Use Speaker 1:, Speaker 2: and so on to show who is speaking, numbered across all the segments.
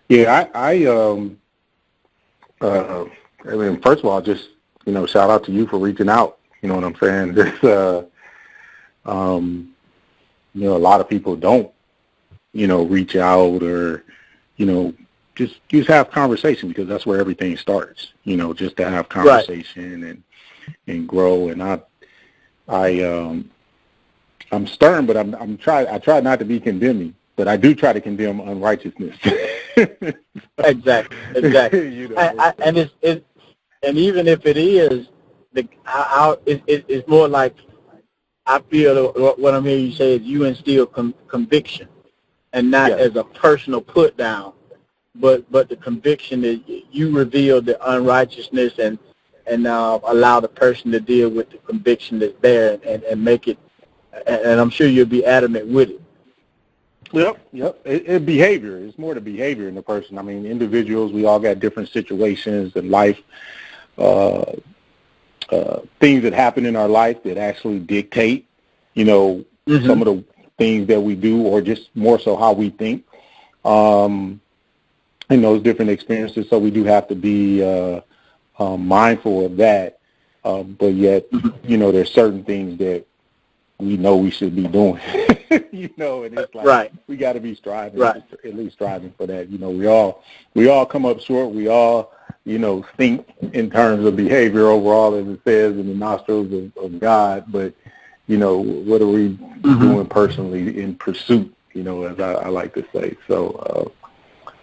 Speaker 1: Yeah, I mean, first of all, just, shout out to you for reaching out. You know what I'm saying? A lot of people don't, reach out or, just have conversation, because that's where everything starts, just to have conversation and grow. And I'm stern, but I try not to be condemning, but I do try to condemn unrighteousness.
Speaker 2: Exactly. And even if it is, it's more like, I feel what I'm hearing you say is you instill conviction, and not as a personal put down, but the conviction is you reveal the unrighteousness and allow the person to deal with the conviction that's there and make it. And I'm sure you'll be adamant with it.
Speaker 1: Yep. It behavior. It's more the behavior in the person. I mean, individuals, we all got different situations in life, things that happen in our life that actually dictate, some of the things that we do, or just more so how we think, in those different experiences. So we do have to be mindful of that. But yet, there's certain things that we know we should be doing, and it's like we got to be striving, at least striving for that. We all come up short. We all, think in terms of behavior overall, as it says, in the nostrils of God. But, what are we doing personally in pursuit, as I like to say. So,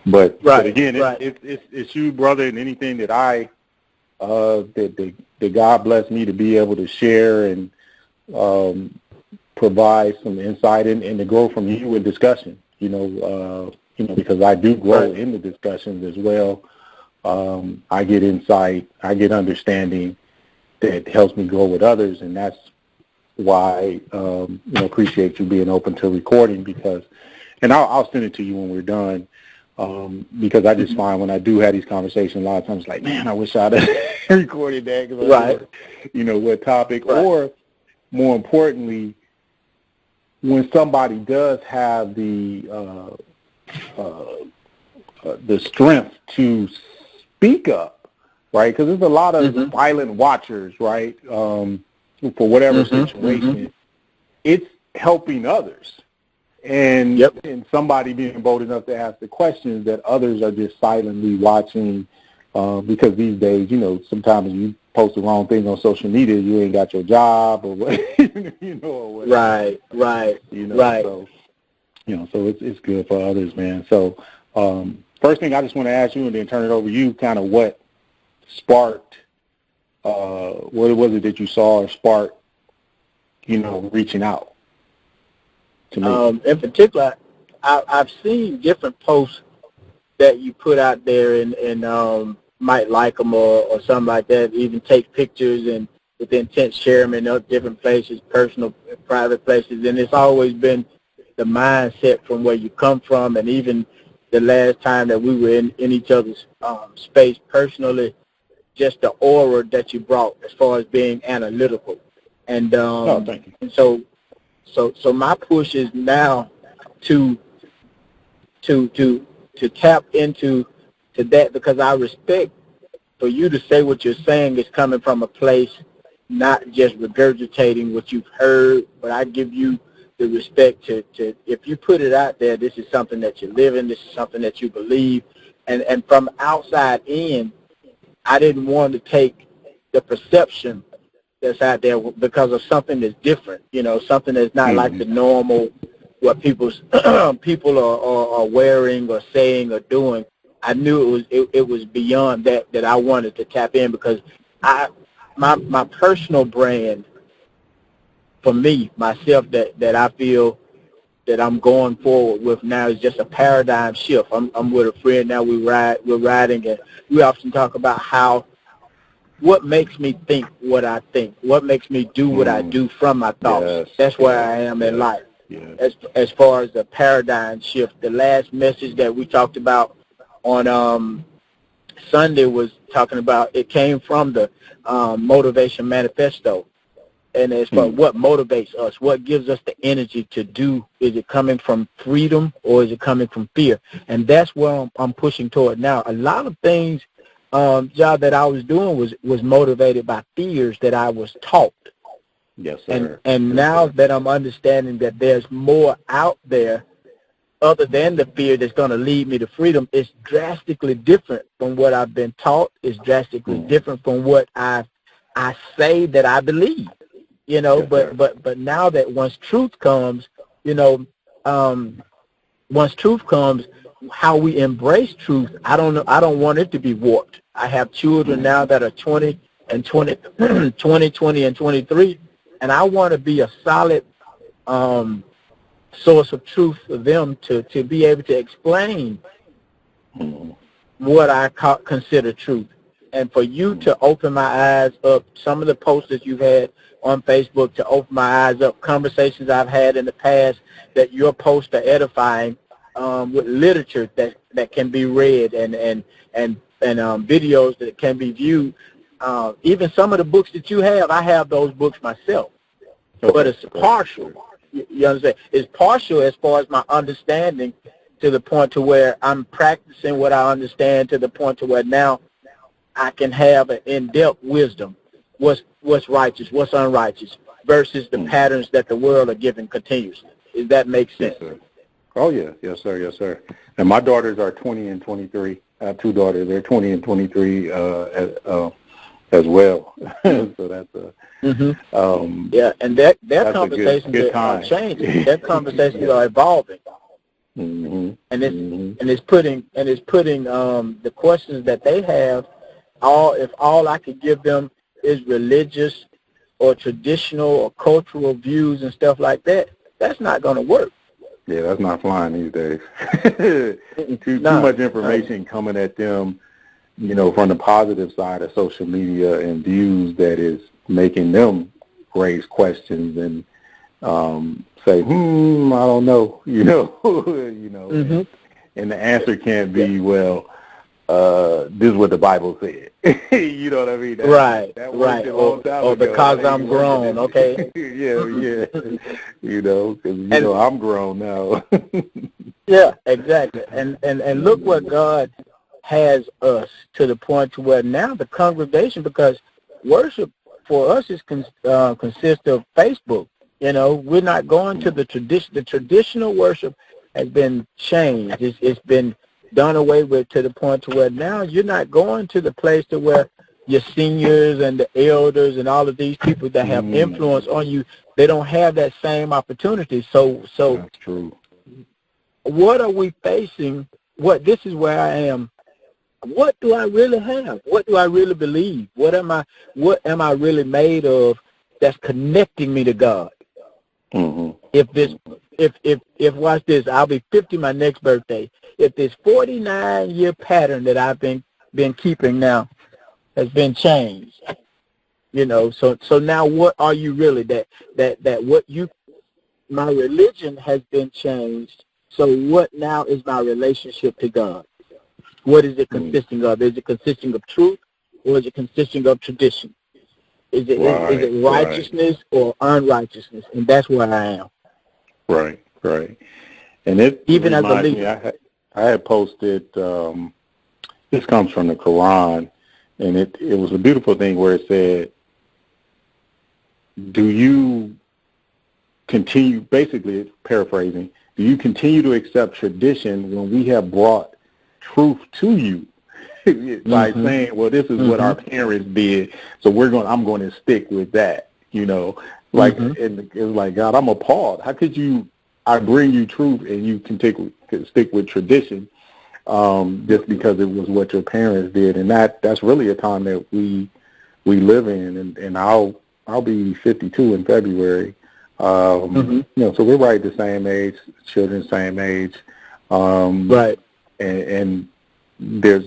Speaker 1: but again, it's you, brother, and anything that that God blessed me to be able to share and provide some insight and to grow from you in discussion, because I do grow in the discussions as well. I get insight, I get understanding that helps me grow with others, and that's why appreciate you being open to recording, and I'll send it to you when we're done, because I just find when I do have these conversations, a lot of times, like, man, I wish I'd have recorded that, because what topic, or more importantly, when somebody does have the strength to speak up, right? Because there's a lot of silent watchers, right? For whatever situation, it's helping others, and somebody being bold enough to ask the questions that others are just silently watching, because these days, sometimes you post the wrong thing on social media, you ain't got your job or what, or whatever.
Speaker 2: Right.
Speaker 1: So it's good for others, man. So first thing I just want to ask you, and then turn it over to you, kind of what sparked, what was it that you saw or sparked, reaching out to me?
Speaker 2: In particular, I've seen different posts that you put out there and might like them or something like that, even take pictures and with the intent share them in different places, personal, private places. And it's always been the mindset from where you come from, and even the last time that we were in each other's space personally, just the aura that you brought as far as being analytical. And
Speaker 1: thank you.
Speaker 2: And so my push is now to tap into that, because I respect for you to say what you're saying is coming from a place not just regurgitating what you've heard, but I give you the respect to if you put it out there, this is something that you live in, this is something that you believe, and from outside in, I didn't want to take the perception that's out there because of something that's different, something that's not like the normal, what people are wearing or saying or doing. I knew it was beyond that I wanted to tap in, because my personal brand for me, myself, that I feel that I'm going forward with now is just a paradigm shift. I'm with a friend now, we're riding, and we often talk about what makes me think what I think, what makes me do what I do from my thoughts.
Speaker 1: Yes.
Speaker 2: That's where I am in life. Yes. As far as the paradigm shift, the last message that we talked about on Sunday was talking about, it came from the Motivation Manifesto. And as far as what motivates us, what gives us the energy to do, is it coming from freedom or is it coming from fear? And that's where I'm pushing toward now. A lot of things, job that I was doing was motivated by fears that I was taught.
Speaker 1: Yes, sir.
Speaker 2: And now that I'm understanding that there's more out there other than the fear that's going to lead me to freedom, it's drastically different from what I've been taught. It's drastically different from what I say that I believe. You know,
Speaker 1: yes,
Speaker 2: but now that once truth comes, you know, once truth comes, how we embrace truth, I don't want it to be warped. I have children now that are 20 and 20, 20 and 23, and I want to be a solid source of truth for them to be able to explain what I consider truth. And for you to open my eyes up, some of the posts that you've had on Facebook, to open my eyes up, conversations I've had in the past, that your posts are edifying with literature that can be read and videos that can be viewed. Even some of the books that you have, I have those books myself. Okay. But it's partial. You understand? It's partial as far as my understanding, to the point to where I'm practicing what I understand, to the point to where now I can have an in-depth wisdom. What's righteous, what's unrighteous, versus the patterns that the world are giving continuously. Does that make sense?
Speaker 1: Yes, sir. Oh, yeah. Yes, sir. Yes, sir. And my daughters are 20 and 23. I have two daughters. They're 20 and 23 as well. So that's
Speaker 2: yeah, and their conversations are changing. Their conversations are evolving. And it's putting the questions that they have. If all I could give them is religious or traditional or cultural views and stuff like that, that's not going to work.
Speaker 1: Yeah, that's not flying these days. Too much information coming at them, you know, from the positive side of social media and views, that is making them raise questions and say, I don't know, you know, and the answer can't be, well, this is what the Bible said. You know what I mean?
Speaker 2: Right. Or because I'm grown, okay?
Speaker 1: yeah. You know, because, I'm grown now.
Speaker 2: Yeah, exactly. And look what God has us, to the point to where now the congregation, because worship for us is consists of Facebook. You know, we're not going to the tradition. The traditional worship has been changed. It's been done away with, to the point to where now you're not going to the place to where your seniors and the elders and all of these people that have influence on you, they don't have that same opportunity. So
Speaker 1: that's true.
Speaker 2: What are we facing? This is where I am. What do I really have? What do I really believe? What am I really made of that's connecting me to God? If watch this, I'll be 50 my next birthday. If this 49-year pattern that I've been keeping now has been changed, you know, so now what are you really? My religion has been changed. So what now is my relationship to God? What is it consisting of? Is it consisting of truth, or is it consisting of tradition? Is it righteousness or unrighteousness? And that's where I am.
Speaker 1: Right. And it
Speaker 2: even as a
Speaker 1: reminds
Speaker 2: leader.
Speaker 1: me, I had posted, this comes from the Quran, and it was a beautiful thing where it said, do you continue, basically it's paraphrasing, do you continue to accept tradition when we have brought truth to you? By saying, well, this is what our parents did, so I'm going to stick with that, you know. Like, and it's like, God, I'm appalled. How could I bring you truth and you can stick with tradition just because it was what your parents did? And that's really a time that we live in. And I'll be 52 in February. You know, so we're right the same age, children same age.
Speaker 2: Right.
Speaker 1: And there's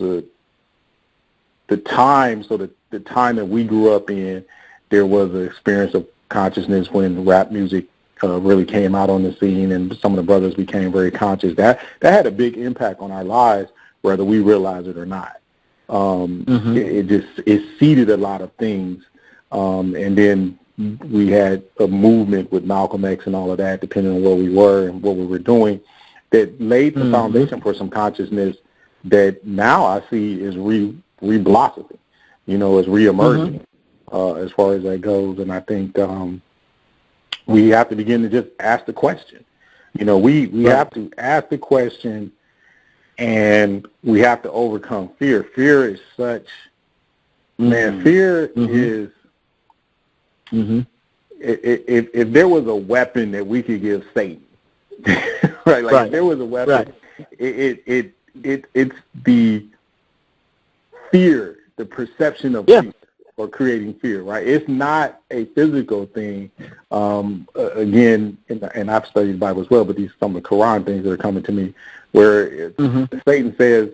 Speaker 1: the time that we grew up in, there was an experience of consciousness when rap music really came out on the scene, and some of the brothers became very conscious. That had a big impact on our lives, whether we realize it or not. It seeded a lot of things, and then we had a movement with Malcolm X and all of that, depending on where we were and what we were doing, that laid the foundation for some consciousness that now I see is re-blossoming, is reemerging as far as that goes. And I think we have to begin to just ask the question. We have to ask the question, and we have to overcome fear. Fear is such, fear is, if there was a weapon that we could give Satan, right? If there was a weapon, it's the fear, the perception of fear, or creating fear, right? It's not a physical thing. Again, and I've studied the Bible as well, but these some of the Quran things that are coming to me, where Satan says,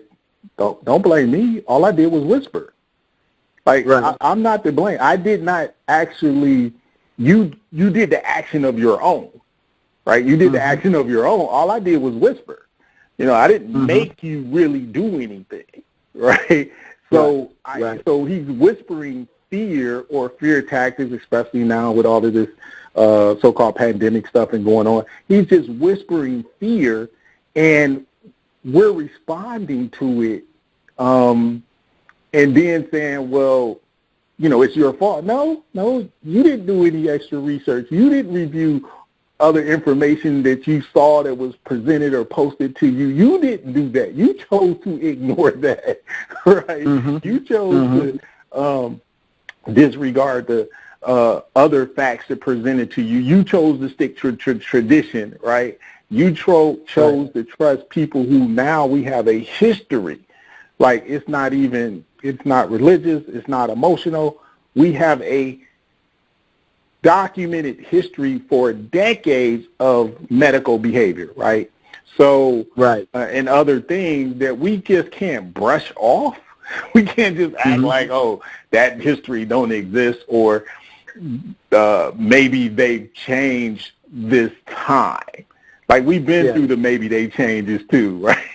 Speaker 1: "Don't blame me. All I did was whisper." I'm not to blame. I did not actually. You did the action of your own, right? You did the action of your own. All I did was whisper. I didn't make you really do anything, right? So so he's whispering fear or fear tactics, especially now with all of this so-called pandemic stuff and going on. He's just whispering fear, and we're responding to it, and then saying, well, it's your fault. No, you didn't do any extra research. You didn't review other information that you saw that was presented or posted to you. You didn't do that. You chose to ignore that, right? You chose to disregard the other facts that presented to you. You chose to stick to tradition, right? You chose to trust people who now we have a history. It's not religious, it's not emotional. We have a documented history for decades of medical behavior, right? So, and other things that we just can't brush off. We can't just act like, oh, that history don't exist, or maybe they've changed this time. We've been through the maybe they changes too, right?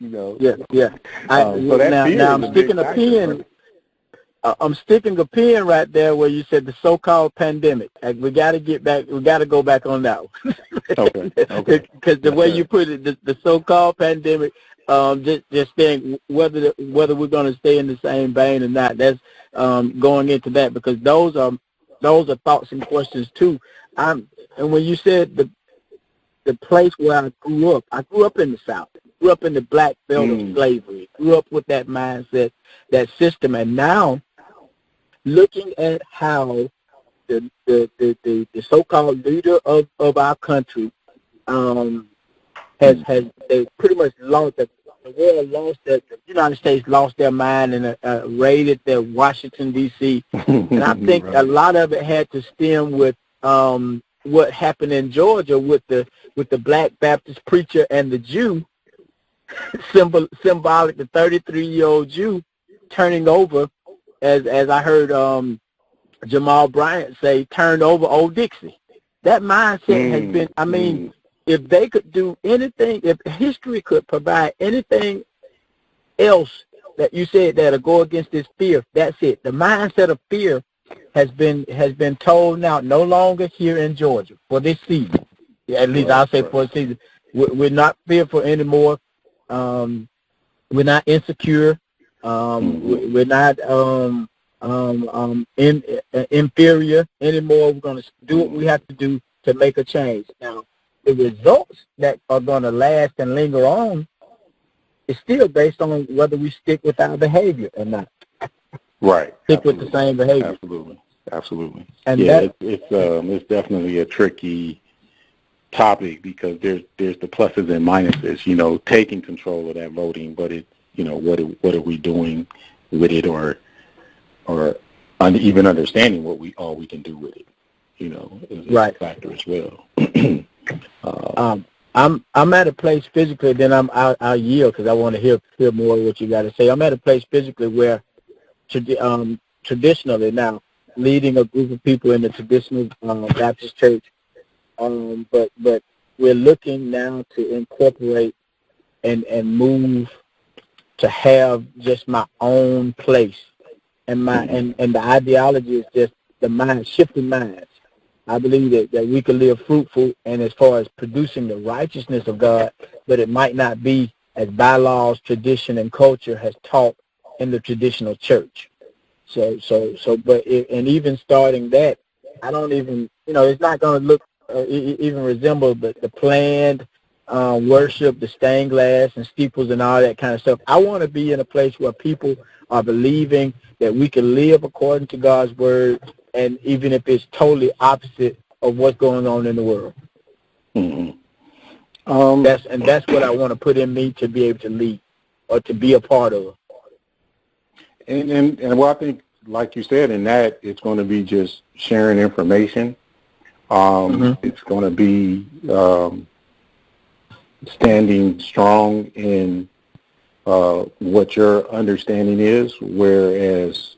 Speaker 1: So now
Speaker 2: I'm sticking a pin. I'm sticking a pin right there where you said the so-called pandemic. We got to get back. We got to go back on that one. Okay. Because the way you put it, the so-called pandemic, just saying whether we're going to stay in the same vein or not. That's going into that, because those are thoughts and questions too. And when you said the place where I grew up in the South. Grew up in the black belt of slavery. Grew up with that mindset, that system, and now looking at how the so-called leader of our country has they pretty much lost the world lost the United States lost their mind and raided the Washington D.C. And I think a lot of it had to stem with what happened in Georgia with the black Baptist preacher and the Jew. Symbolic, the 33-year-old Jew turning over, as I heard Jamal Bryant say, turned over Old Dixie. That mindset has been, if they could do anything, if history could provide anything else that you said that'll go against this fear, that's it. The mindset of fear has been told now no longer here in Georgia for this season. At least I'll say for a season. We're not fearful anymore. We're not insecure. We're not inferior anymore. We're going to do what we have to do to make a change. Now, the results that are going to last and linger on is still based on whether we stick with our behavior or not.
Speaker 1: Right.
Speaker 2: Stick with the same behavior.
Speaker 1: Absolutely.
Speaker 2: And
Speaker 1: it's definitely a tricky topic, because there's the pluses and minuses, taking control of that voting, but what are we doing with it, or even understanding what we can do with it, is a factor as well.
Speaker 2: I'm at a place physically, then I'll yield because I want to hear more of what you got to say. I'm at a place physically where traditionally now, leading a group of people in the traditional Baptist church, but we're looking now to incorporate and move to have just my own place, and the ideology is just the mind, shifting minds. I believe that we could live fruitful and as far as producing the righteousness of God, but it might not be as bylaws, tradition, and culture has taught in the traditional church. And even starting that, I don't even, it's not going to look, even resemble the planned worship, the stained glass and steeples and all that kind of stuff. I want to be in a place where people are believing that we can live according to God's word, and even if it's totally opposite of what's going on in the world.
Speaker 1: Mm-hmm.
Speaker 2: That's what I want to put in me to be able to lead or to be a part of.
Speaker 1: And well, I think, like you said, in that, it's going to be just sharing information. It's going to be standing strong in what your understanding is, whereas,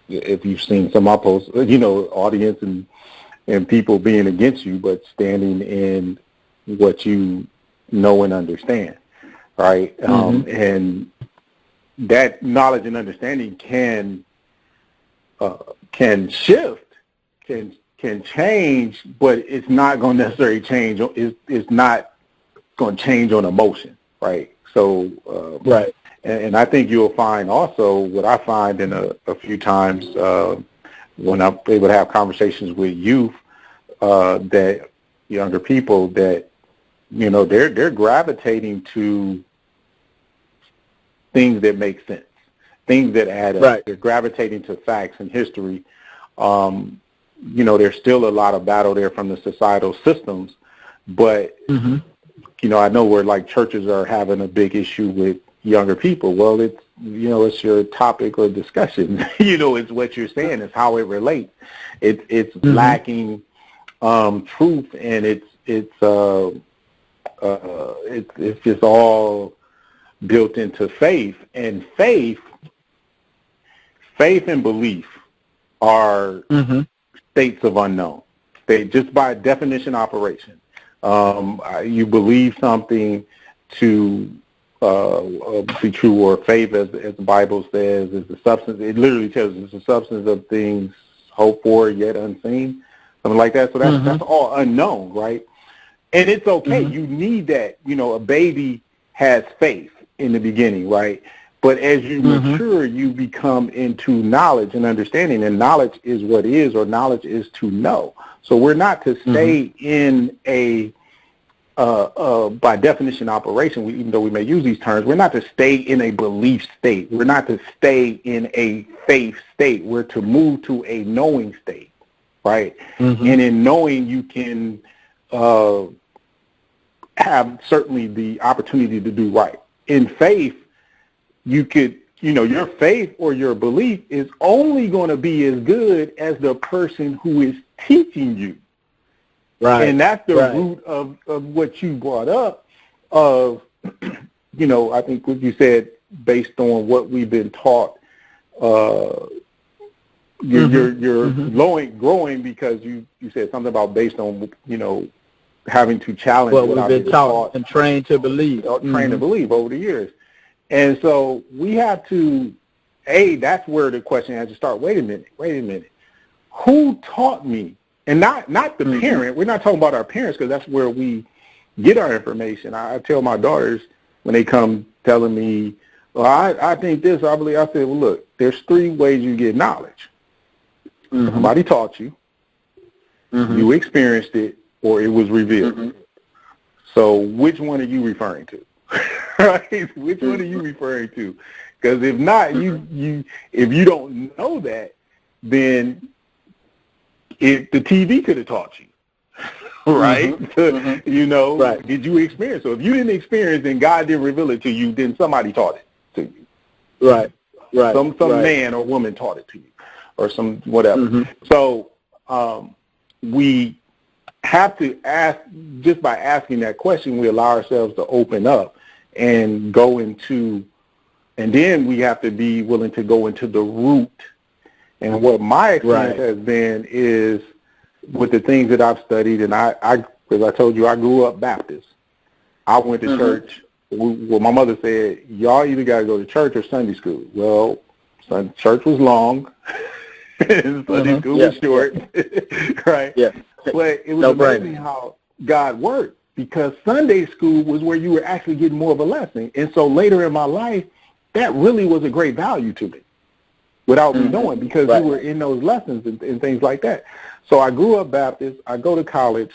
Speaker 1: if you've seen some of my posts, audience and people being against you, but standing in what you know and understand, right? And that knowledge and understanding can shift, can change, but it's not going to necessarily change. It's not going to change on emotion, right? So,
Speaker 2: right.
Speaker 1: And I think you'll find also what I find in a few times when I'm able to have conversations with youth, that younger people, that they're gravitating to things that make sense, things that add up.
Speaker 2: Right.
Speaker 1: They're gravitating to facts and history. There's still a lot of battle there from the societal systems, but I know where like churches are having a big issue with younger people. Well, it's your topic or discussion. It's what you're saying. It's how it relates. It's lacking truth, and it's just all built into faith. And faith and belief are states of unknown. They just by definition operation. You believe something to be true, or faith, as the Bible says, is the substance. It literally tells us it's the substance of things hoped for yet unseen, something like that. So that's all unknown, right? And it's okay. You need that. A baby has faith in the beginning, right? But as you mature, you become into knowledge and understanding, and knowledge is what is, or knowledge is to know. So we're not to stay in a by definition operation, even though we may use these terms, we're not to stay in a belief state. We're not to stay in a faith state. We're to move to a knowing state, right? And in knowing, you can have certainly the opportunity to do right. In faith, you could, your faith or your belief is only going to be as good as the person who is teaching you. Right. And that's the root of what you brought up of, I think what you said, based on what we've been taught, you're growing because you said something about based on, having to challenge
Speaker 2: what we've been taught and trained to believe.
Speaker 1: Trained to believe over the years. And so we have to, that's where the question has to start. Wait a minute. Who taught me? And not the parent. We're not talking about our parents, because that's where we get our information. I tell my daughters when they come telling me, well, I think this, I believe, I say, well, look, there's 3 ways you get knowledge. Somebody taught you, you experienced it, or it was revealed. So which one are you referring to? Right? Which one are you referring to? Because if not, if you don't know that, then the TV could have taught you, right? Right. Did you experience? So if you didn't experience, then God didn't reveal it to you, then somebody taught it to you.
Speaker 2: Right.
Speaker 1: Some man or woman taught it to you, or some whatever. So we have to ask, just by asking that question, we allow ourselves to open up and go into, and then we have to be willing to go into the root. And what my experience has been is with the things that I've studied, and I, as I told you, I grew up Baptist. I went to church. Well, my mother said, y'all either got to go to church or Sunday school. Well, church was long. Sunday school was short, right?
Speaker 2: Yeah.
Speaker 1: But it was amazing how God worked, because Sunday school was where you were actually getting more of a lesson. And so later in my life, that really was a great value to me without me knowing, because you were in those lessons and things like that. So I grew up Baptist. I go to college.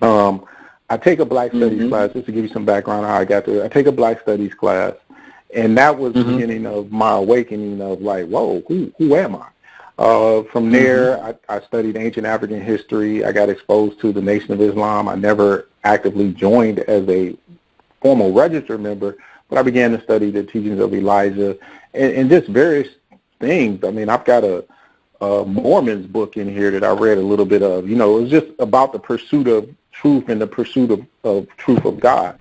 Speaker 1: I take a Black Studies class, just to give you some background on how I got there. I take a Black Studies class, and that was the beginning of my awakening of like, whoa, who am I? From there, I studied ancient African history. I got exposed to the Nation of Islam. I never actively joined as a formal registered member, but I began to study the teachings of Elijah and just various things. I mean, I've got a Mormon's book in here that I read a little bit of. You know, it was just about the pursuit of truth and the pursuit of truth of God,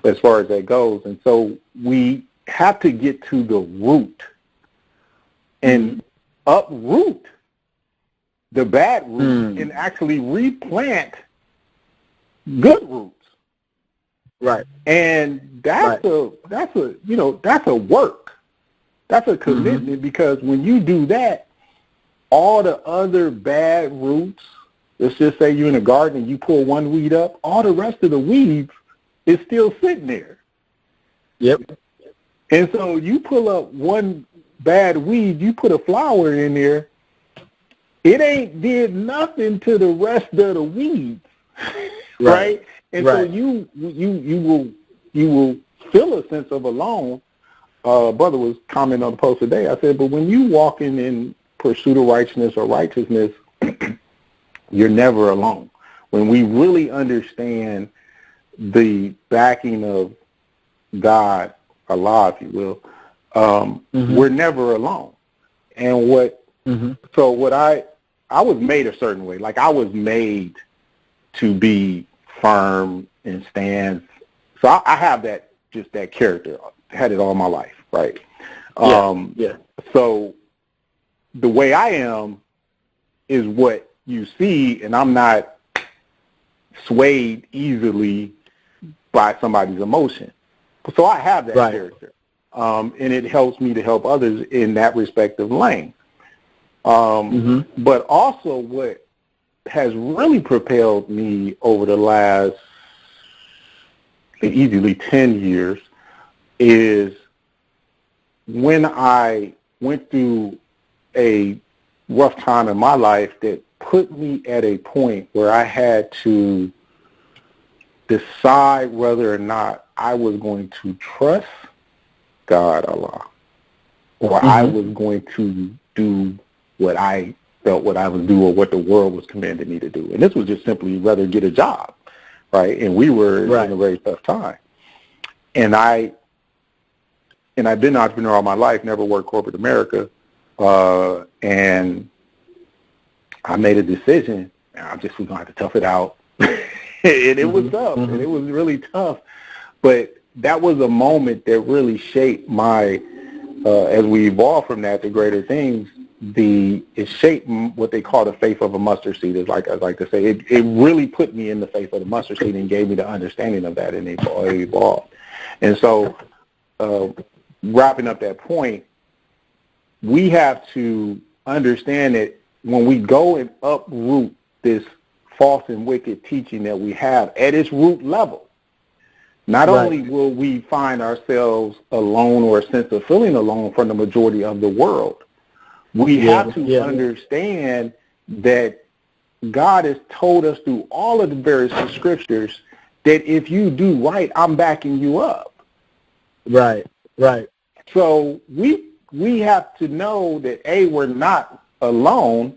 Speaker 1: as far as that goes. And so we have to get to the root and uproot the bad roots and actually replant good roots.
Speaker 2: Right.
Speaker 1: And that's a work. That's a commitment, because when you do that, all the other bad roots, let's just say you're in a garden and you pull one weed up, all the rest of the weeds is still sitting there.
Speaker 2: Yep.
Speaker 1: And so you pull up one bad weed, you put a flower in there, it ain't did nothing to the rest of the weeds, right? And so you will feel a sense of alone. Brother was commenting on the post today. I said, but when you walk in pursuit of righteousness, you're never alone. When we really understand the backing of God, Allah, if you will, we're never alone. And so I was made a certain way. Like, I was made to be firm and stand. So I have that character. Had it all my life, right? So the way I am is what you see, and I'm not swayed easily by somebody's emotion. So I have that character, and it helps me to help others in that respective lane. But also what has really propelled me over the last easily 10 years is when I went through a rough time in my life that put me at a point where I had to decide whether or not I was going to trust God, Allah, or I was going to do what I felt what I would do or what the world was commanding me to do. And this was just simply rather get a job, right? And we were in a very tough time. And I've been an entrepreneur all my life, never worked corporate America, and I made a decision. I just was going to have to tough it out. And it was tough, and it was really tough. But that was a moment that really shaped my, as we evolved from that to greater things, it shaped what they call the faith of a mustard seed, is like I like to say. It really put me in the faith of the mustard seed and gave me the understanding of that, and it evolved. And so, wrapping up that point, we have to understand that when we go and uproot this false and wicked teaching that we have at its root level, not only will we find ourselves alone or a sense of feeling alone from the majority of the world, we have to understand that God has told us through all of the various scriptures that if you do right, I'm backing you up.
Speaker 2: Right.
Speaker 1: So we have to know that, A, we're not alone,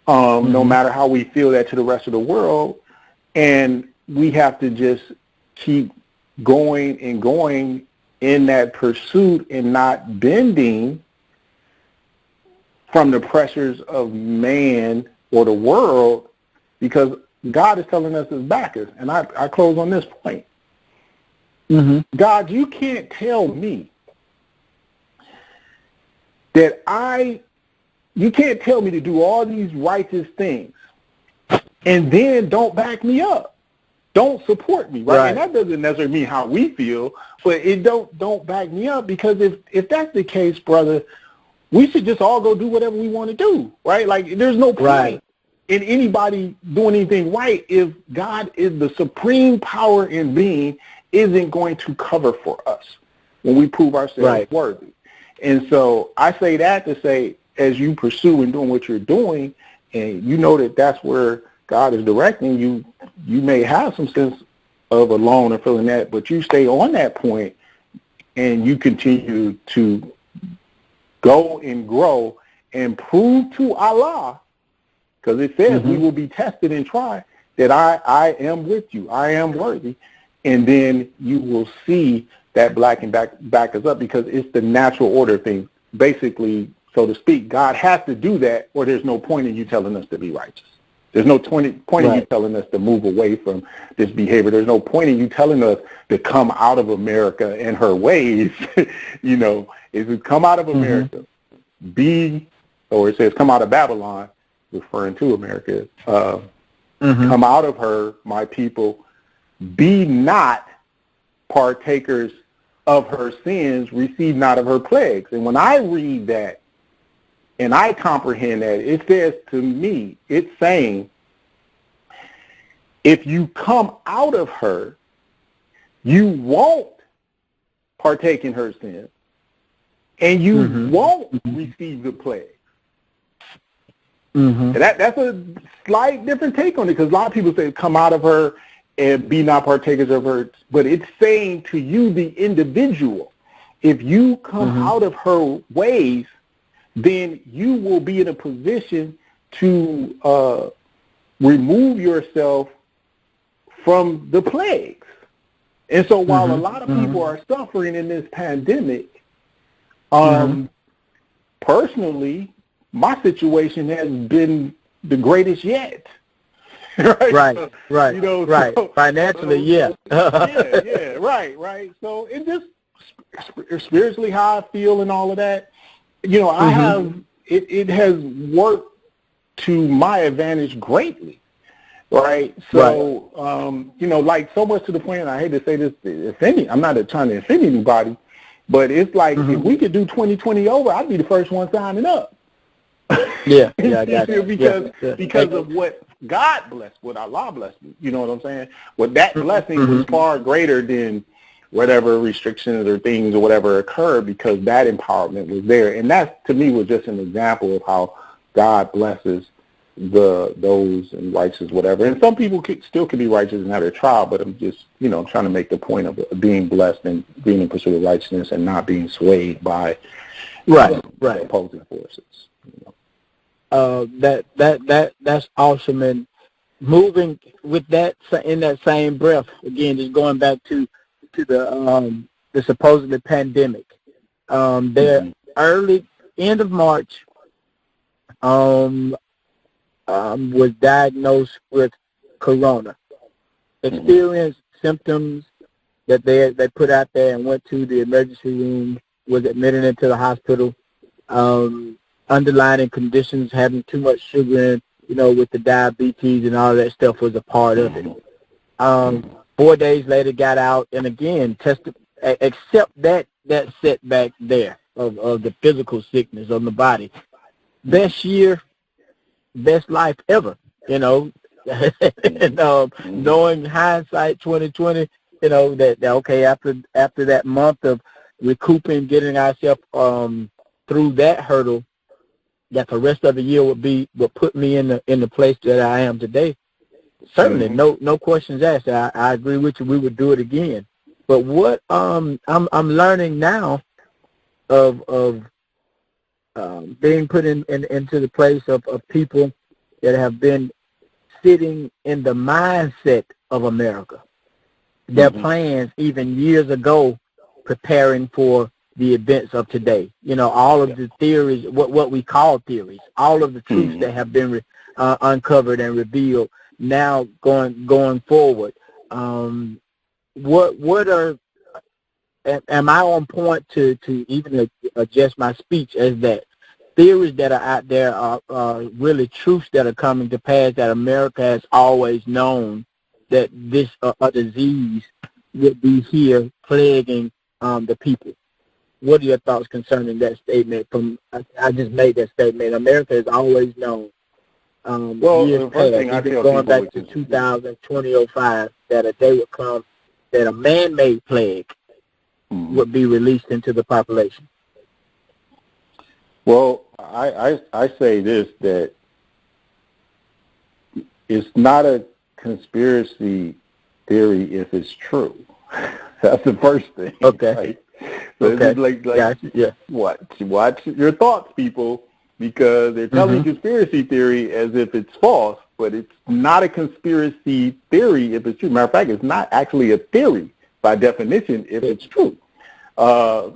Speaker 1: no matter how we feel that to the rest of the world, and we have to just keep going and going in that pursuit and not bending from the pressures of man or the world, because God is telling us his backers. And I close on this point. God, you can't tell me that you can't tell me to do all these righteous things and then don't back me up. Don't support me, right? And that doesn't necessarily mean how we feel, but it don't back me up, because if that's the case, brother, we should just all go do whatever we want to do, right? Like, there's no point in anybody doing anything right if God is the supreme power in being isn't going to cover for us when we prove ourselves worthy. And so I say that to say, as you pursue and doing what you're doing, and you know that that's where God is directing you, you may have some sense of alone and feeling that, but you stay on that point and you continue to go and grow and prove to Allah, because it says we will be tested and tried, that I am with you, I am worthy. And then you will see that black and back us up, because it's the natural order thing. Basically, so to speak, God has to do that, or there's no point in you telling us to be righteous. There's no point in you telling us to move away from this behavior. There's no point in you telling us to come out of America and her ways. You know, is to come out of America, or it says come out of Babylon, referring to America. Come out of her, my people. Be not partakers of her sins, receive not of her plagues. And when I read that and I comprehend that, it says to me, it's saying, if you come out of her, you won't partake in her sins, and you won't receive the plague. That's a slight different take on it, because a lot of people say come out of her and be not partakers of her, but it's saying to you, the individual, if you come out of her ways, then you will be in a position to remove yourself from the plagues. And so while a lot of people are suffering in this pandemic, personally, my situation has been the greatest yet. Right. You know, so,
Speaker 2: financially,
Speaker 1: right. So it just spiritually how I feel and all of that. You know, I have it has worked to my advantage greatly. Right. So you know, like so much to the point, and I hate to say this, I'm not trying to offend anybody, but it's like if we could do 2020 over, I'd be the first one signing up.
Speaker 2: I got you.
Speaker 1: Because of what God blessed, what Allah blessed me. You know what I'm saying? What that blessing was far greater than whatever restrictions or things or whatever occurred, because that empowerment was there. And that, to me, was just an example of how God blesses those and righteous, whatever. And some people still can be righteous and have their trial, but I'm just, you know, trying to make the point of being blessed and being in pursuit of righteousness and not being swayed by opposing forces. You know?
Speaker 2: That's awesome. And moving with that, in that same breath, again, just going back to the supposedly pandemic. The early end of March, was diagnosed with corona. Experienced symptoms that they put out there and went to the emergency room, was admitted into the hospital. Underlying conditions, having too much sugar in, you know, with the diabetes and all that stuff was a part of it. 4 days later, got out and again tested, except that setback there of the physical sickness on the body. Best year, best life ever, you know. And, knowing hindsight 2020, you know, that okay, after that month of recouping, getting ourselves through that hurdle, that the rest of the year would put me in the place that I am today. Certainly, no questions asked. I agree with you. We would do it again. But what I'm learning now of being put into the place of people that have been sitting in the mindset of America. Their plans even years ago, preparing for the events of today. You know, all of the theories, what we call theories, all of the truths that have been uncovered and revealed now going forward. What are, am I on point to even adjust my speech as that theories that are out there are really truths that are coming to pass, that America has always known that this a disease would be here plaguing the people? what are your thoughts concerning that statement? I just made that statement. America has always known, years
Speaker 1: the first
Speaker 2: past,
Speaker 1: thing I
Speaker 2: even
Speaker 1: tell
Speaker 2: going
Speaker 1: people
Speaker 2: back
Speaker 1: is
Speaker 2: to 2005, that a day would come that a man-made plague would be released into the population.
Speaker 1: Well, I say this, that it's not a conspiracy theory if it's true. That's the first thing.
Speaker 2: Okay.
Speaker 1: Right? So
Speaker 2: okay.
Speaker 1: It's like
Speaker 2: gotcha. Yeah.
Speaker 1: Watch your thoughts, people, because they're telling conspiracy theory as if it's false, but it's not a conspiracy theory if it's true. Matter of fact, it's not actually a theory by definition if it's true. So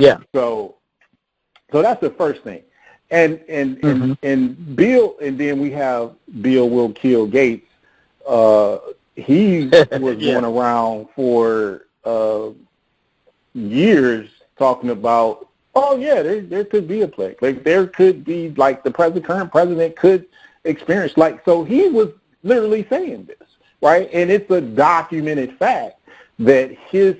Speaker 1: that's the first thing. And Bill, and then we have Bill will kill Gates. He was going around for years talking about, there could be a plague. Like there could be, like the current president could experience, so he was literally saying this, right? And it's a documented fact that his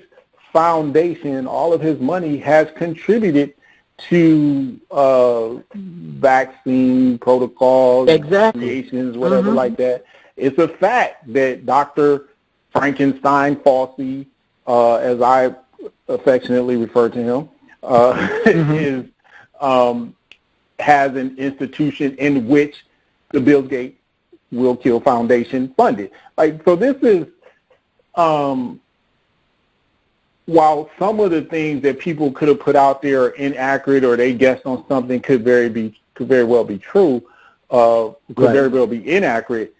Speaker 1: foundation, all of his money has contributed to vaccine protocols, creations, whatever like that. It's a fact that Dr. Frankenstein Fauci, as I affectionately refer to him, has an institution in which the Bill Gates Will Kill Foundation funded. So this is, while some of the things that people could have put out there are inaccurate, or they guessed on something could very well be true, could very well be inaccurate,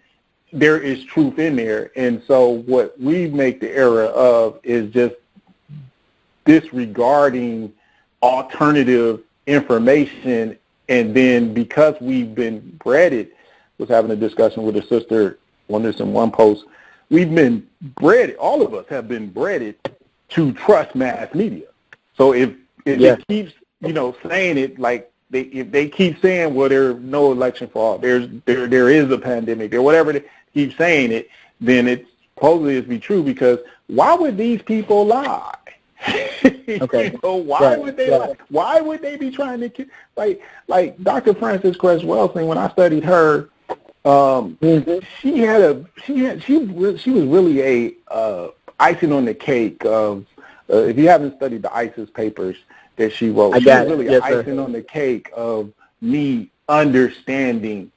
Speaker 1: there is truth in there. And so what we make the error of is just disregarding alternative information, and then because we've been breaded, was having a discussion with a sister on this in one post, we've been breaded, all of us have been breaded to trust mass media. So if it keeps, saying it, like if they keep saying, well, there's no election fraud, there is a pandemic, or whatever, they keep saying it, then it supposedly is be true, because why would these people lie?
Speaker 2: Okay.
Speaker 1: Why would they lie? Why would they be trying to like Dr. Frances Cress Welsing? When I studied her, she was really a icing on the cake of, if you haven't studied the ISIS papers that she wrote, she was really icing on the cake of me understanding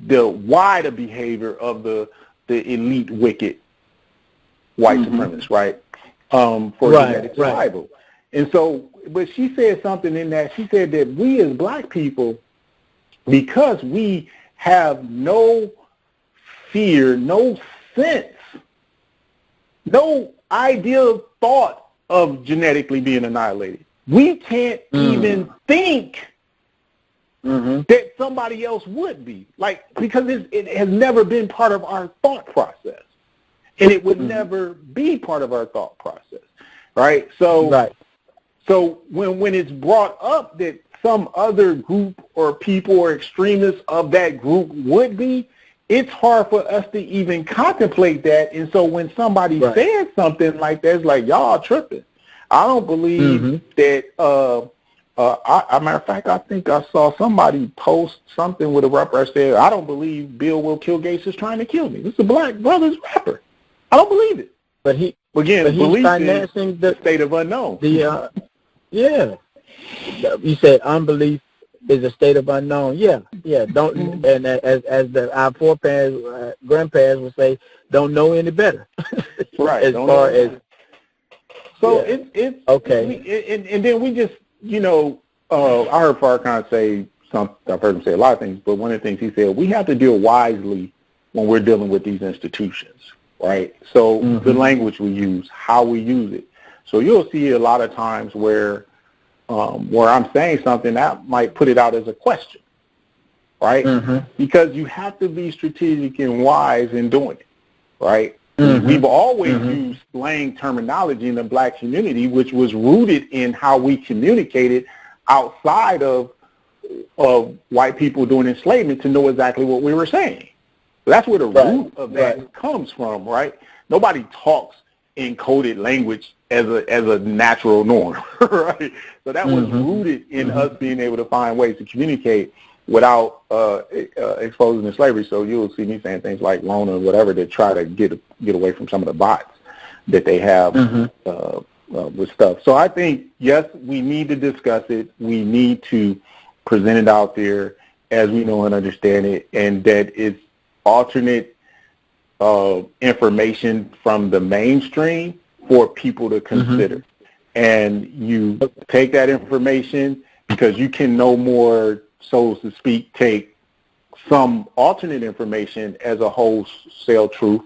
Speaker 1: why the behavior of the elite wicked white supremacists, right? For genetic survival. And so, but she said something in that, she said that we as black people, because we have no fear, no sense, no idea, thought of genetically being annihilated, we can't even think that somebody else would be, because it has never been part of our thought process, and it would never be part of our thought process, right? So, so when it's brought up that some other group or people or extremists of that group would be, it's hard for us to even contemplate that. And so when somebody says something like that, it's like, y'all tripping. I don't believe that, a matter of fact, I think I saw somebody post something with a rapper that said, I don't believe Bill Will Kill Gates is trying to kill me. This is a Black Brothers rapper. I don't believe it.
Speaker 2: But he's
Speaker 1: financing the state of unknown.
Speaker 2: You said unbelief is a state of unknown. Don't, and as our foreparents, grandparents would say, don't know any better.
Speaker 1: Right.
Speaker 2: As far as
Speaker 1: it's okay. And then we just, I heard Farrakhan say something. I've heard him say a lot of things, but one of the things he said, we have to deal wisely when we're dealing with these institutions, right? So the language we use, how we use it. So you'll see a lot of times where I'm saying something that might put it out as a question, right? Because you have to be strategic and wise in doing it, right? We've always used slang terminology in the black community, which was rooted in how we communicated outside of white people doing enslavement to know exactly what we were saying. So that's where the root of that comes from, right? Nobody talks encoded language as a natural norm, right? So that was rooted in us being able to find ways to communicate without exposing to slavery. So you'll see me saying things like loan or whatever to try to get away from some of the bots that they have with stuff. So I think, yes, we need to discuss it. We need to present it out there as we know and understand it, and that it's alternate information from the mainstream for people to consider. And you take that information because you can no more, so to speak, take some alternate information as a wholesale truth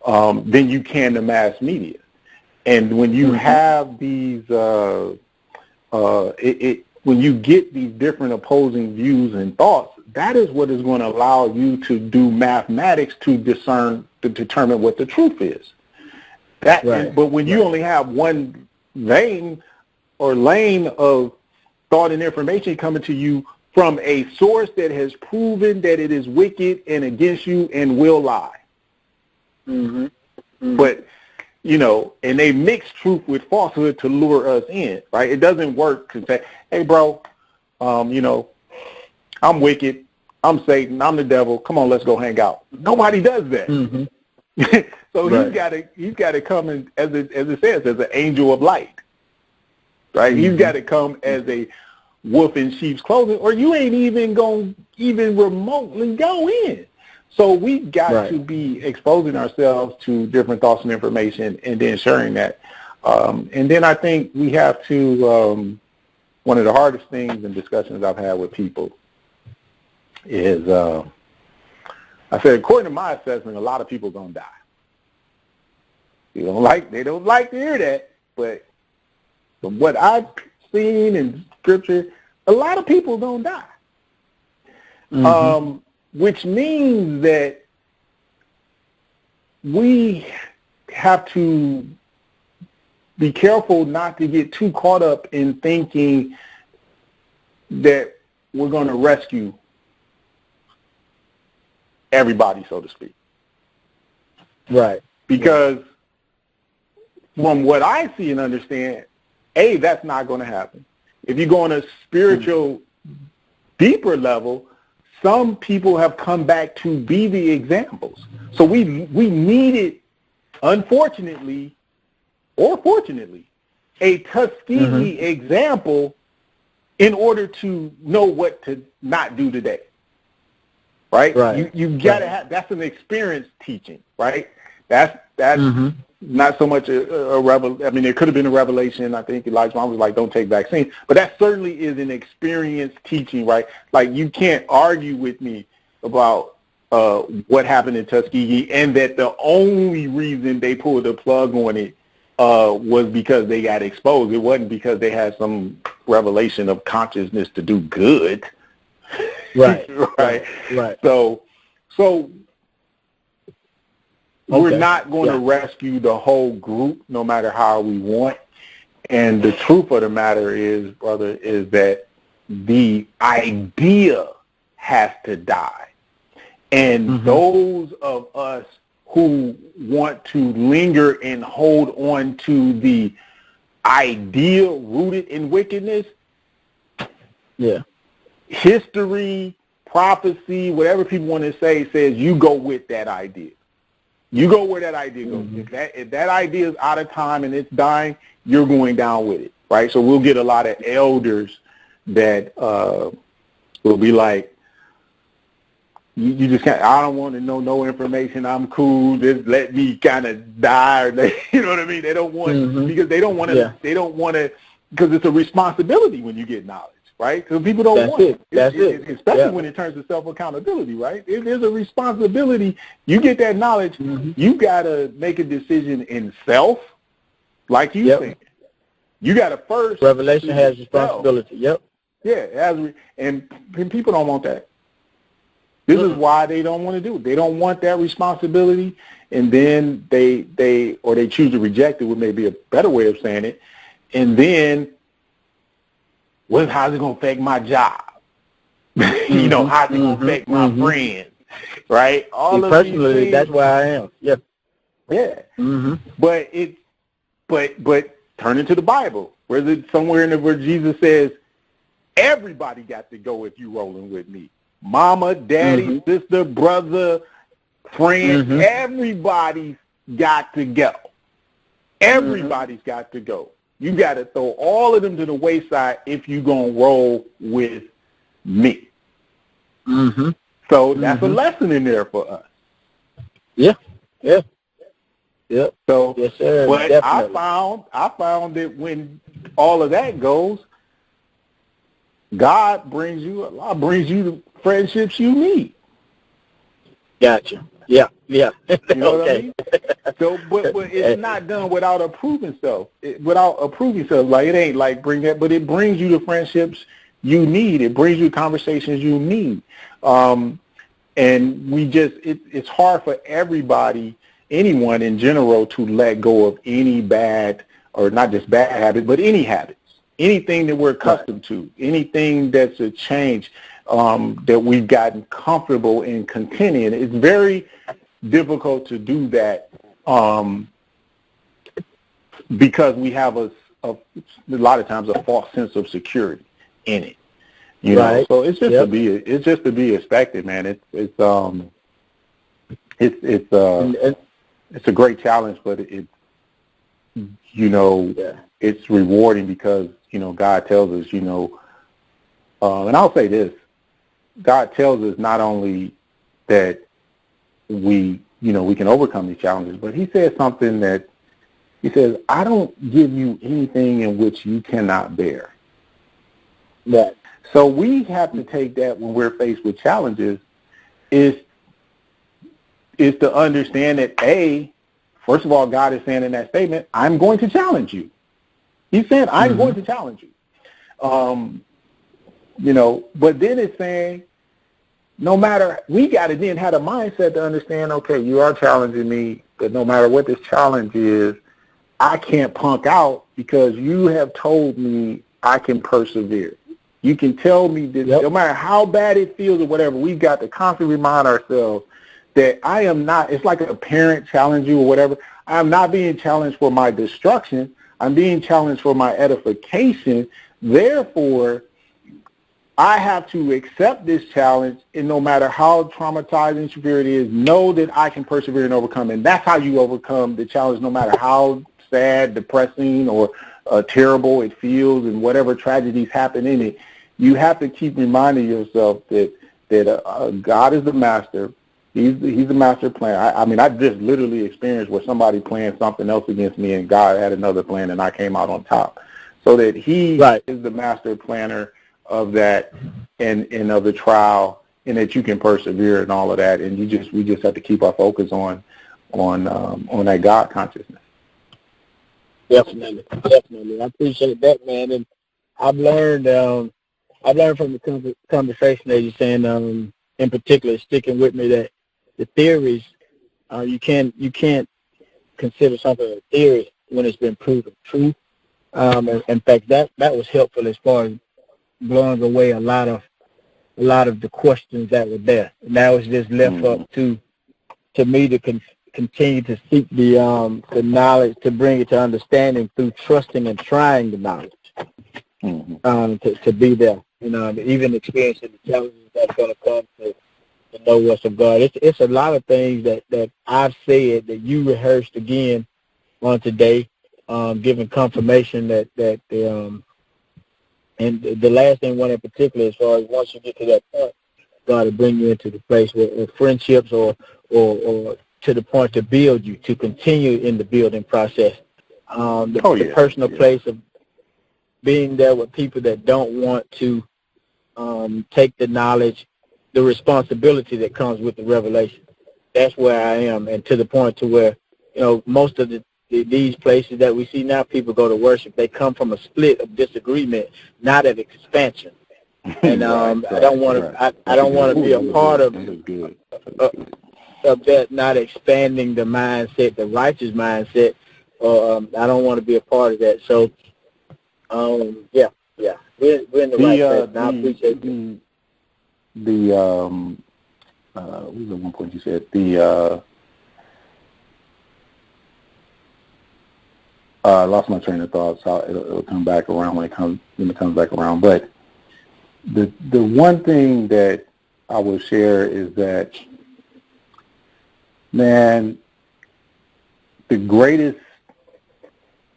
Speaker 1: than you can the mass media. And when you have these, when you get these different opposing views and thoughts, that is what is going to allow you to do mathematics to determine what the truth is. But when you only have one vein or lane of thought and information coming to you from a source that has proven that it is wicked and against you and will lie. But, you know, and they mix truth with falsehood to lure us in, right? It doesn't work to say, hey, bro, you know, I'm wicked, I'm Satan, I'm the devil, come on, let's go hang out. Nobody does that. So he's got to come in, as it says, as an angel of light, right? He's got to come as a wolf in sheep's clothing, or you ain't even going to even remotely go in. So we've got to be exposing ourselves to different thoughts and information and then sharing that. And then I think we have to, one of the hardest things in discussions I've had with people is, I said, according to my assessment, a lot of people are going to die. They don't like to hear that, but from what I've seen in Scripture, a lot of people don't die. Which means that we have to be careful not to get too caught up in thinking that we're going to rescue everybody, so to speak.
Speaker 2: Right.
Speaker 1: Because from what I see and understand, A, that's not going to happen. If you go on a spiritual, deeper level, some people have come back to be the examples. So we needed, unfortunately, or fortunately, a Tuskegee example in order to know what to not do today. Right? You got to have, that's an experience teaching, right? That's not so much a revelation. I mean, there could have been a revelation. I think Elijah was like, don't take vaccine. But that certainly is an experience teaching, right? Like, you can't argue with me about what happened in Tuskegee and that the only reason they pulled the plug on it was because they got exposed. It wasn't because they had some revelation of consciousness to do good.
Speaker 2: Right.
Speaker 1: So we're not going to rescue the whole group, no matter how we want. And the truth of the matter is, brother, is that the idea has to die. And those of us who want to linger and hold on to the ideal rooted in wickedness, history, prophecy, whatever people want to say, says you go with that idea. You go where that idea goes. If that idea is out of time and it's dying, you're going down with it, right? So we'll get a lot of elders that will be like, you just can't, I don't want to know no information. I'm cool. Just let me kind of die. Or you know what I mean? They don't want, because they don't want to, because it's a responsibility when you get knowledge. Right? So people don't want it. Especially when it turns to self-accountability, right? If there's a responsibility, you get that knowledge, you got to make a decision in self, like you said. You got to first.
Speaker 2: Revelation has responsibility.
Speaker 1: And people don't want that. This is why they don't want to do it. They don't want that responsibility, and then they choose to reject it, which may be a better way of saying it, and then, well, how's it going to affect my job? You know, how's it going to affect my friends? Right?
Speaker 2: Personally, that's where I am.
Speaker 1: Yeah.
Speaker 2: Mm-hmm.
Speaker 1: But turn into the Bible. Where's it somewhere in there where Jesus says, everybody got to go if you rolling with me. Mama, daddy, sister, brother, friend, everybody's got to go. Everybody's got to go. You got to throw all of them to the wayside if you're going to roll with me. So that's a lesson in there for us.
Speaker 2: Yeah.
Speaker 1: So,
Speaker 2: yes, sir.
Speaker 1: but
Speaker 2: Definitely.
Speaker 1: I found that when all of that goes, God brings you the friendships you need.
Speaker 2: Gotcha. Yeah.
Speaker 1: You know what I
Speaker 2: Okay.
Speaker 1: mean? So, but it's not done without approving self. Like, it ain't like bring that, but it brings you the friendships you need. It brings you conversations you need. And it's hard for anyone in general, to let go of any bad, or not just bad habit, but any habits, anything that we're accustomed to, anything that's a change that we've gotten comfortable in continuing. It's very difficult to do that because we have a lot of times a false sense of security in it. You know, so it's just to be expected, man. It's a great challenge, but it's rewarding because, God tells us, and I'll say this, God tells us not only that we can overcome these challenges, but he says something that he says, I don't give you anything in which you cannot bear.
Speaker 2: Yeah.
Speaker 1: So we have to take that when we're faced with challenges is to understand that, first of all, God is saying in that statement, I'm going to challenge you. He's saying, I'm going to challenge you. But then it's saying, no matter, we got to then have a mindset to understand, okay, you are challenging me, but no matter what this challenge is, I can't punk out because you have told me I can persevere. You can tell me this, no matter how bad it feels or whatever, we've got to constantly remind ourselves that I am not, it's like a parent challenge you or whatever. I am not being challenged for my destruction. I'm being challenged for my edification. Therefore, I have to accept this challenge, and no matter how traumatizing and severe it is, know that I can persevere and overcome. And that's how you overcome the challenge, no matter how sad, depressing, or terrible it feels and whatever tragedies happen in it. You have to keep reminding yourself that God is the master. He's the master plan. I just literally experienced where somebody planned something else against me and God had another plan and I came out on top. So that he is the master planner of that and of the trial, and that you can persevere and all of that. And we just have to keep our focus on that God consciousness.
Speaker 2: Definitely. I appreciate that, man. And I've learned from the conversation that you're saying, in particular, sticking with me, that the theories, you can't consider something a theory when it's been proven true. In fact, that was helpful as far as blowing away a lot of the questions that were there. And that was just left up to me to continue to seek the knowledge, to bring it to understanding through trusting and trying the knowledge. To be there, even experiencing the challenges that's going to come to know what's of God. It's a lot of things that I've said that you rehearsed again on today, giving confirmation that and the last thing, one in particular, as far as once you get to that point, God will bring you into the place where friendships or to the point to build you, to continue in the building process. The personal place of being there with people that don't want to take the knowledge, the responsibility that comes with the revelation. That's where I am, and to the point to where, most of these places that we see now, people go to worship, they come from a split of disagreement, not an expansion. And I don't want to. I don't want to be a part of that, not expanding the mindset, the righteous mindset. I don't want to be a part of that. So, we're in the right place. And I appreciate it.
Speaker 1: What was the one point you said? I lost my train of thought, so it'll come back around when it comes back around. But the one thing that I will share is that, man, the greatest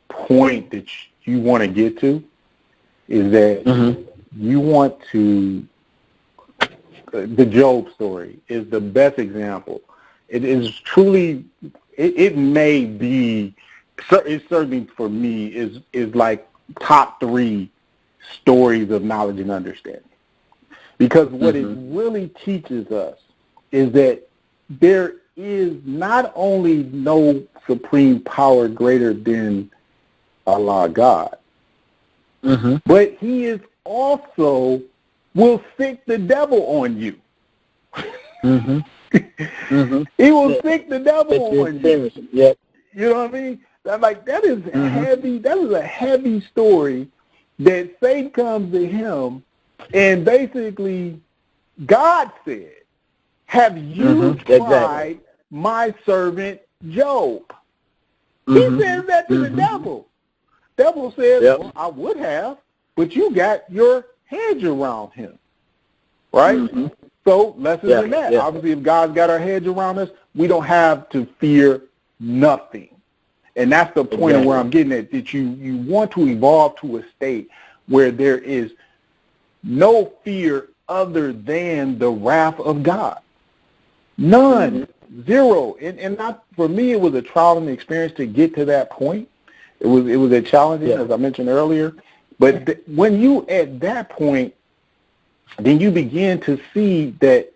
Speaker 1: point that you want to get to is that you want to. The Job story is the best example. It is truly. It may be. It certainly for me is like top 3 stories of knowledge and understanding, because what it really teaches us is that there is not only no supreme power greater than Allah God, but He is also will sick the devil on you. He will sick the devil on you.
Speaker 2: Yep.
Speaker 1: You know what I mean? That is heavy. That is a heavy story that Satan comes to him, and basically God said, "Have you tried my servant Job?" He says that to the devil. Devil says, "Well, I would have, but you got your hedge around him, right?" So lessons in that. Obviously, if God's got our hedge around us, we don't have to fear nothing. And that's the point of where I'm getting at, that you want to evolve to a state where there is no fear other than the wrath of God. None. Zero. And not, for me, it was a trial and experience to get to that point. It was a challenging, as I mentioned earlier. But when you at that point, then you begin to see that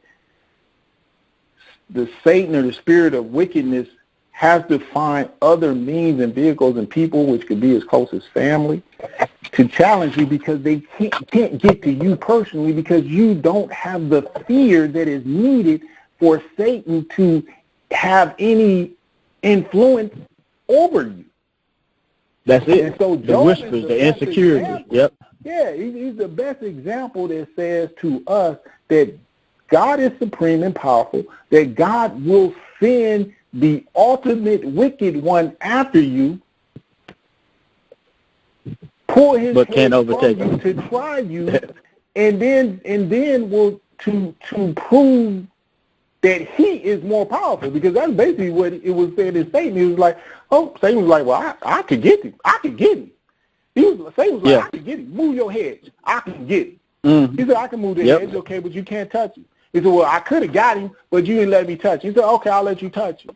Speaker 1: the Satan or the spirit of wickedness has to find other means and vehicles and people, which could be as close as family, to challenge you, because they can't get to you personally, because you don't have the fear that is needed for Satan to have any influence over you.
Speaker 2: That's it.
Speaker 1: And so
Speaker 2: the whispers, the insecurity.
Speaker 1: Example. Yeah, he's the best example that says to us that God is supreme and powerful, that God will send the ultimate wicked one after you, pull his
Speaker 2: but can't
Speaker 1: head
Speaker 2: overtake
Speaker 1: from you to try you, and then will to prove that he is more powerful, because that's basically what it was said in Satan. He was like, Satan was like, well, I could get him. Satan was like, I can get him. Move your hedge. I can get him. He said, I can move the hedge, okay, but you can't touch him. He said, well, I could have got him, but you didn't let me touch him. He said, okay, I'll let you touch him.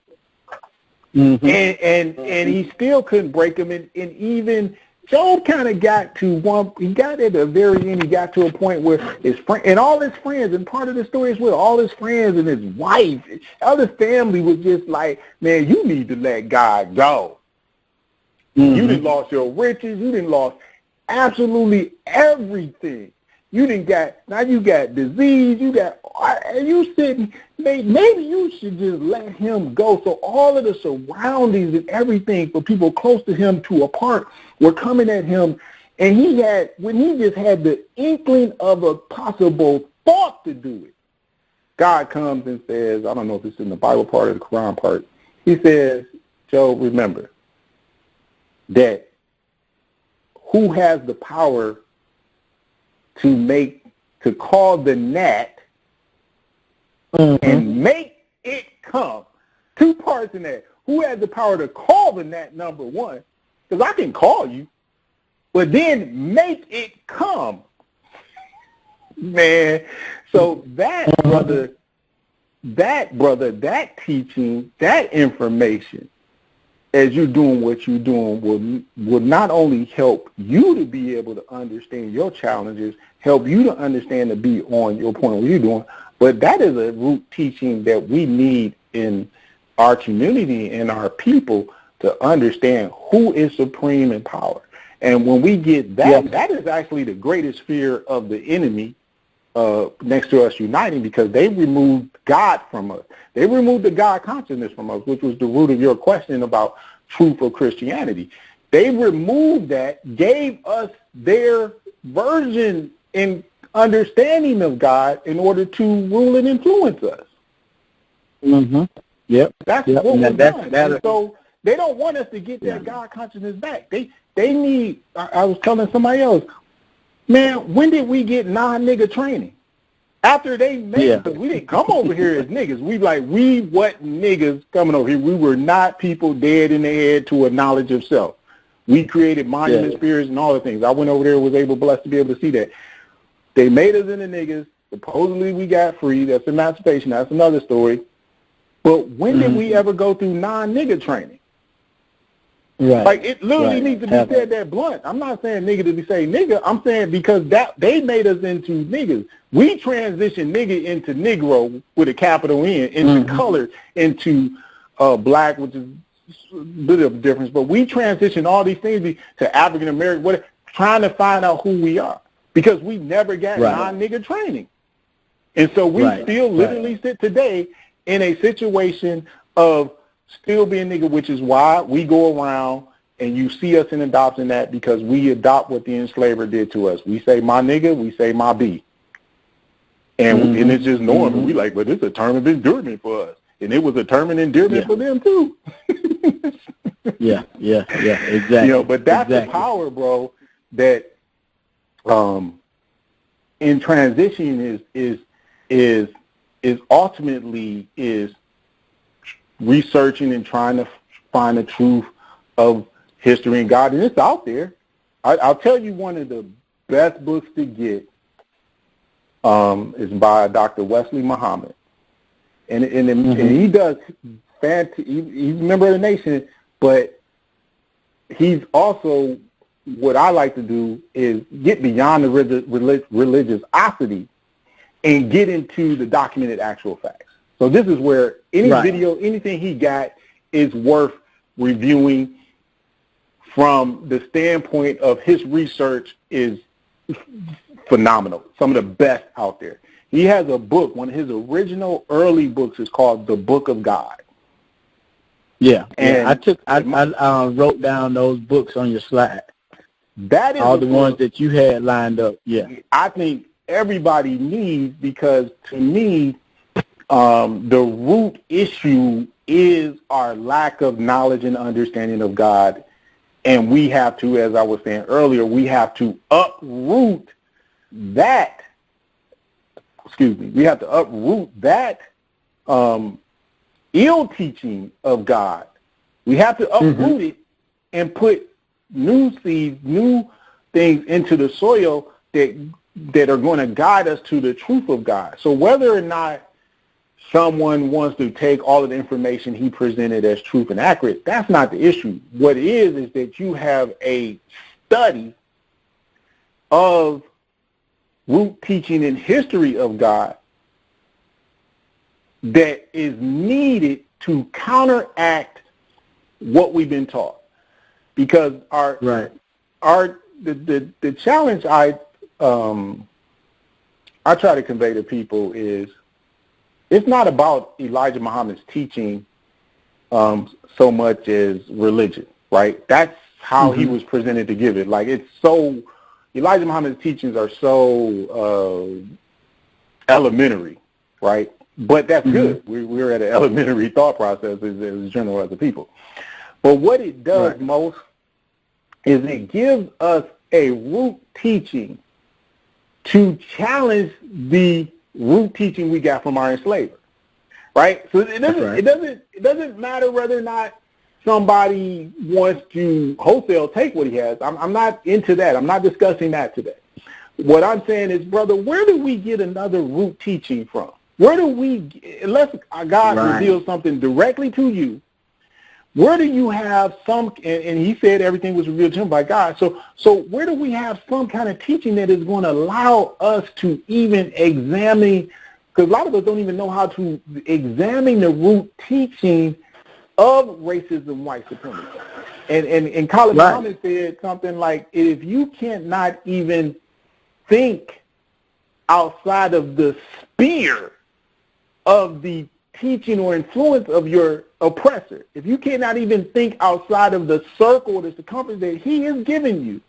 Speaker 1: And he still couldn't break him. And even Job kind of got to he got at the very end, he got to a point where his friend and all his friends, and part of the story is where all his friends and his wife, all his family was just like, man, you need to let God go. You done lost your riches. You done lost absolutely everything. You got disease. And you sitting, maybe you should just let him go. So all of the surroundings and everything for people close to him to a part were coming at him. And when he just had the inkling of a possible thought to do it, God comes and says, I don't know if it's in the Bible part or the Quran part, he says, Job, remember that who has the power to call the gnat and make it come? Two parts in that. Who has the power to call the gnat, number one? Because I can call you, but then make it come. Man, so that teaching, that information, as you're doing what you're doing, will not only help you to be able to understand your challenges, help you to understand to be on your point of what you're doing, but that is a root teaching that we need in our community and our people to understand who is supreme in power. And when we get that, that is actually the greatest fear of the enemy next to us uniting, because they removed God from us. They removed the God consciousness from us, which was the root of your question about truth of Christianity. They removed that, gave us their version and understanding of God in order to rule and influence us.
Speaker 2: Yep.
Speaker 1: That's what we're doing. So They don't want us to get that God consciousness back. They need. I was telling somebody else, man, when did we get non-nigga training? After they made it, because we didn't come over here as niggas. We what niggas coming over here. We were not people dead in the head to a knowledge of self. We created monument spirits and all the things. I went over there and was blessed to be able to see that. They made us into niggas. Supposedly we got free. That's emancipation. That's another story. But when did we ever go through non-nigga training?
Speaker 2: Right.
Speaker 1: Like, it literally needs to be said that blunt. I'm not saying nigga to be saying nigga. I'm saying because that they made us into niggas. We transitioned nigga into Negro with a capital N, into color, into black, which is a bit of a difference. But we transitioned all these things to African American, trying to find out who we are because we never got non-nigga training. And so we still literally sit today in a situation of still being nigga, which is why we go around and you see us in adopting that because we adopt what the enslaver did to us. We say my nigga, we say my B. And and it's just normal. We like, but it's a term of endearment for us. And it was a term of endearment for them too.
Speaker 2: Exactly.
Speaker 1: You know, but that's the power, bro, that in transition is ultimately is researching and trying to find the truth of history and God, and it's out there. I'll tell you one of the best books to get is by Dr. Wesley Muhammad, and he does he's a member of the nation, but he's also, what I like to do is get beyond the religiosity and get into the documented actual facts. So this is where any video, anything he got is worth reviewing from the standpoint of his research is phenomenal. Some of the best out there. He has a book, one of his original early books is called The Book of God. And
Speaker 2: I wrote down those books on your slide.
Speaker 1: That is
Speaker 2: all the ones that you had lined up.
Speaker 1: I think everybody needs, because to me, the root issue is our lack of knowledge and understanding of God. And we have to, as I was saying earlier, we have to uproot that, ill teaching of God. We have to uproot it and put new seeds, new things into the soil that are going to guide us to the truth of God. So whether or not someone wants to take all of the information he presented as truth and accurate, that's not the issue. What it is that you have a study of root teaching and history of God that is needed to counteract what we've been taught. Because the challenge I try to convey to people is, it's not about Elijah Muhammad's teaching so much as religion, right? That's how he was presented to give it. Like, it's so, Elijah Muhammad's teachings are so elementary, right? But that's good. We're at an elementary thought process as general as a people. But what it does most is it gives us a root teaching to challenge the root teaching we got from our enslaver, right? So it doesn't matter whether or not somebody wants to wholesale take what he has. I'm not into that. I'm not discussing that today. What I'm saying is, brother, where do we get another root teaching from? Where do we, unless God reveals something directly to you, where do you have some, and he said everything was revealed to him by God, so where do we have some kind of teaching that is going to allow us to even examine, because a lot of us don't even know how to examine the root teaching of racism, white supremacy. And Colin Muhammad said something like, if you cannot even think outside of the sphere of the teaching or influence of your oppressor, if you cannot even think outside of the circle or the circumference that he has given you,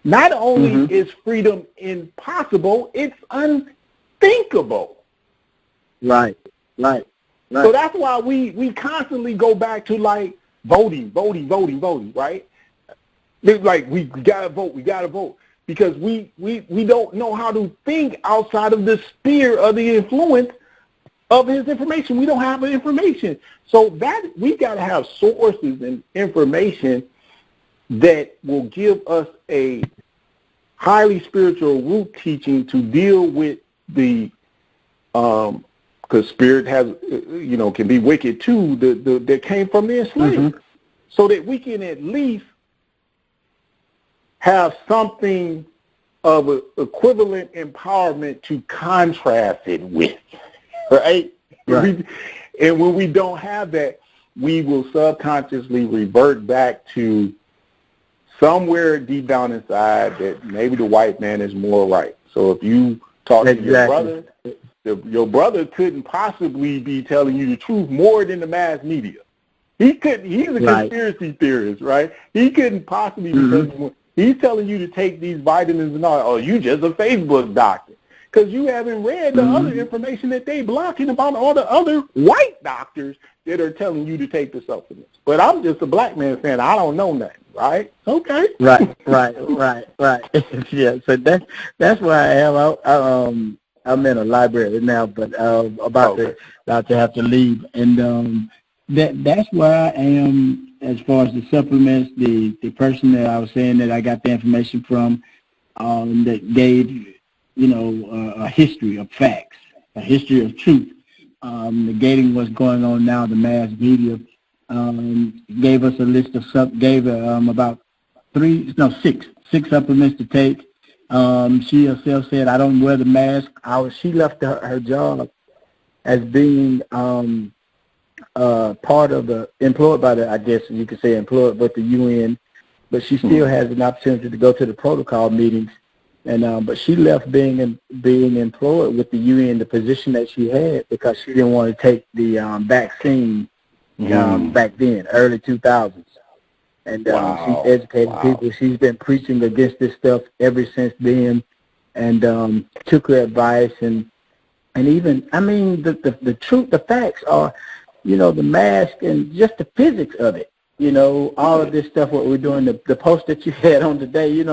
Speaker 1: not only is freedom impossible, it's unthinkable. Right. So that's why we constantly go back to, like, voting, right? It's like, we gotta vote, because we don't know how to think outside of the sphere of the influence of his information. We don't have the information. So that we got to have sources and information that will give us a highly spiritual root teaching to deal with the, because spirit has, can be wicked too, that came from the enslaved, so that we can at least have something of an equivalent empowerment to contrast it with. Right? And when we don't have that, we will subconsciously revert back to somewhere deep down inside that maybe the white man is more right. So if you talk to your brother, your brother couldn't possibly be telling you the truth more than the mass media. He couldn't. He's a conspiracy theorist, right? He couldn't possibly be telling you more. He's telling you to take these vitamins and all. Oh, you just a Facebook doctor. Because you haven't read the other information that they blocking about all the other white doctors that are telling you to take the supplements. But I'm just a black man saying I don't know nothing, right? Okay.
Speaker 2: Right. Yeah, so that's where I am. I'm in a library now, but about to have to leave. And that's where I am as far as the supplements. The person that I was saying that I got the information from that gave a history of facts, a history of truth, negating what's going on now. The mass media gave us a list of about six supplements to take. She herself said, "I don't wear the mask." She left her job as being part of employed by the, I guess you could say employed with the UN, but she still has an opportunity to go to the protocol meetings. And but she left being employed with the UN, the position that she had, because she didn't want to take the vaccine back then, early 2000s. And she's educating people. She's been preaching against this stuff ever since then, and took her advice. And even, I mean, the truth, the facts are, the mask and just the physics of it. All of this stuff, what we're doing, the post that you had on today,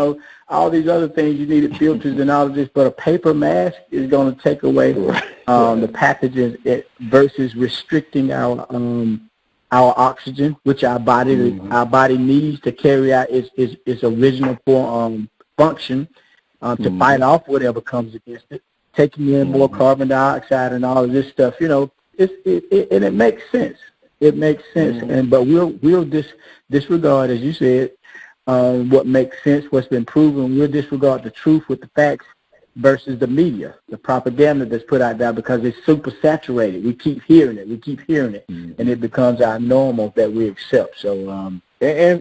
Speaker 2: all these other things, you needed filters and all of this, but a paper mask is going to take away the pathogens versus restricting our oxygen, which our body needs to carry out its original function to fight off whatever comes against it, taking in more carbon dioxide and all of this stuff. It makes sense. It makes sense, but we'll disregard, as you said, what makes sense, what's been proven. We'll disregard the truth with the facts versus the media, the propaganda that's put out there, because it's super saturated. We keep hearing it, and it becomes our normal that we accept. So,
Speaker 1: fear,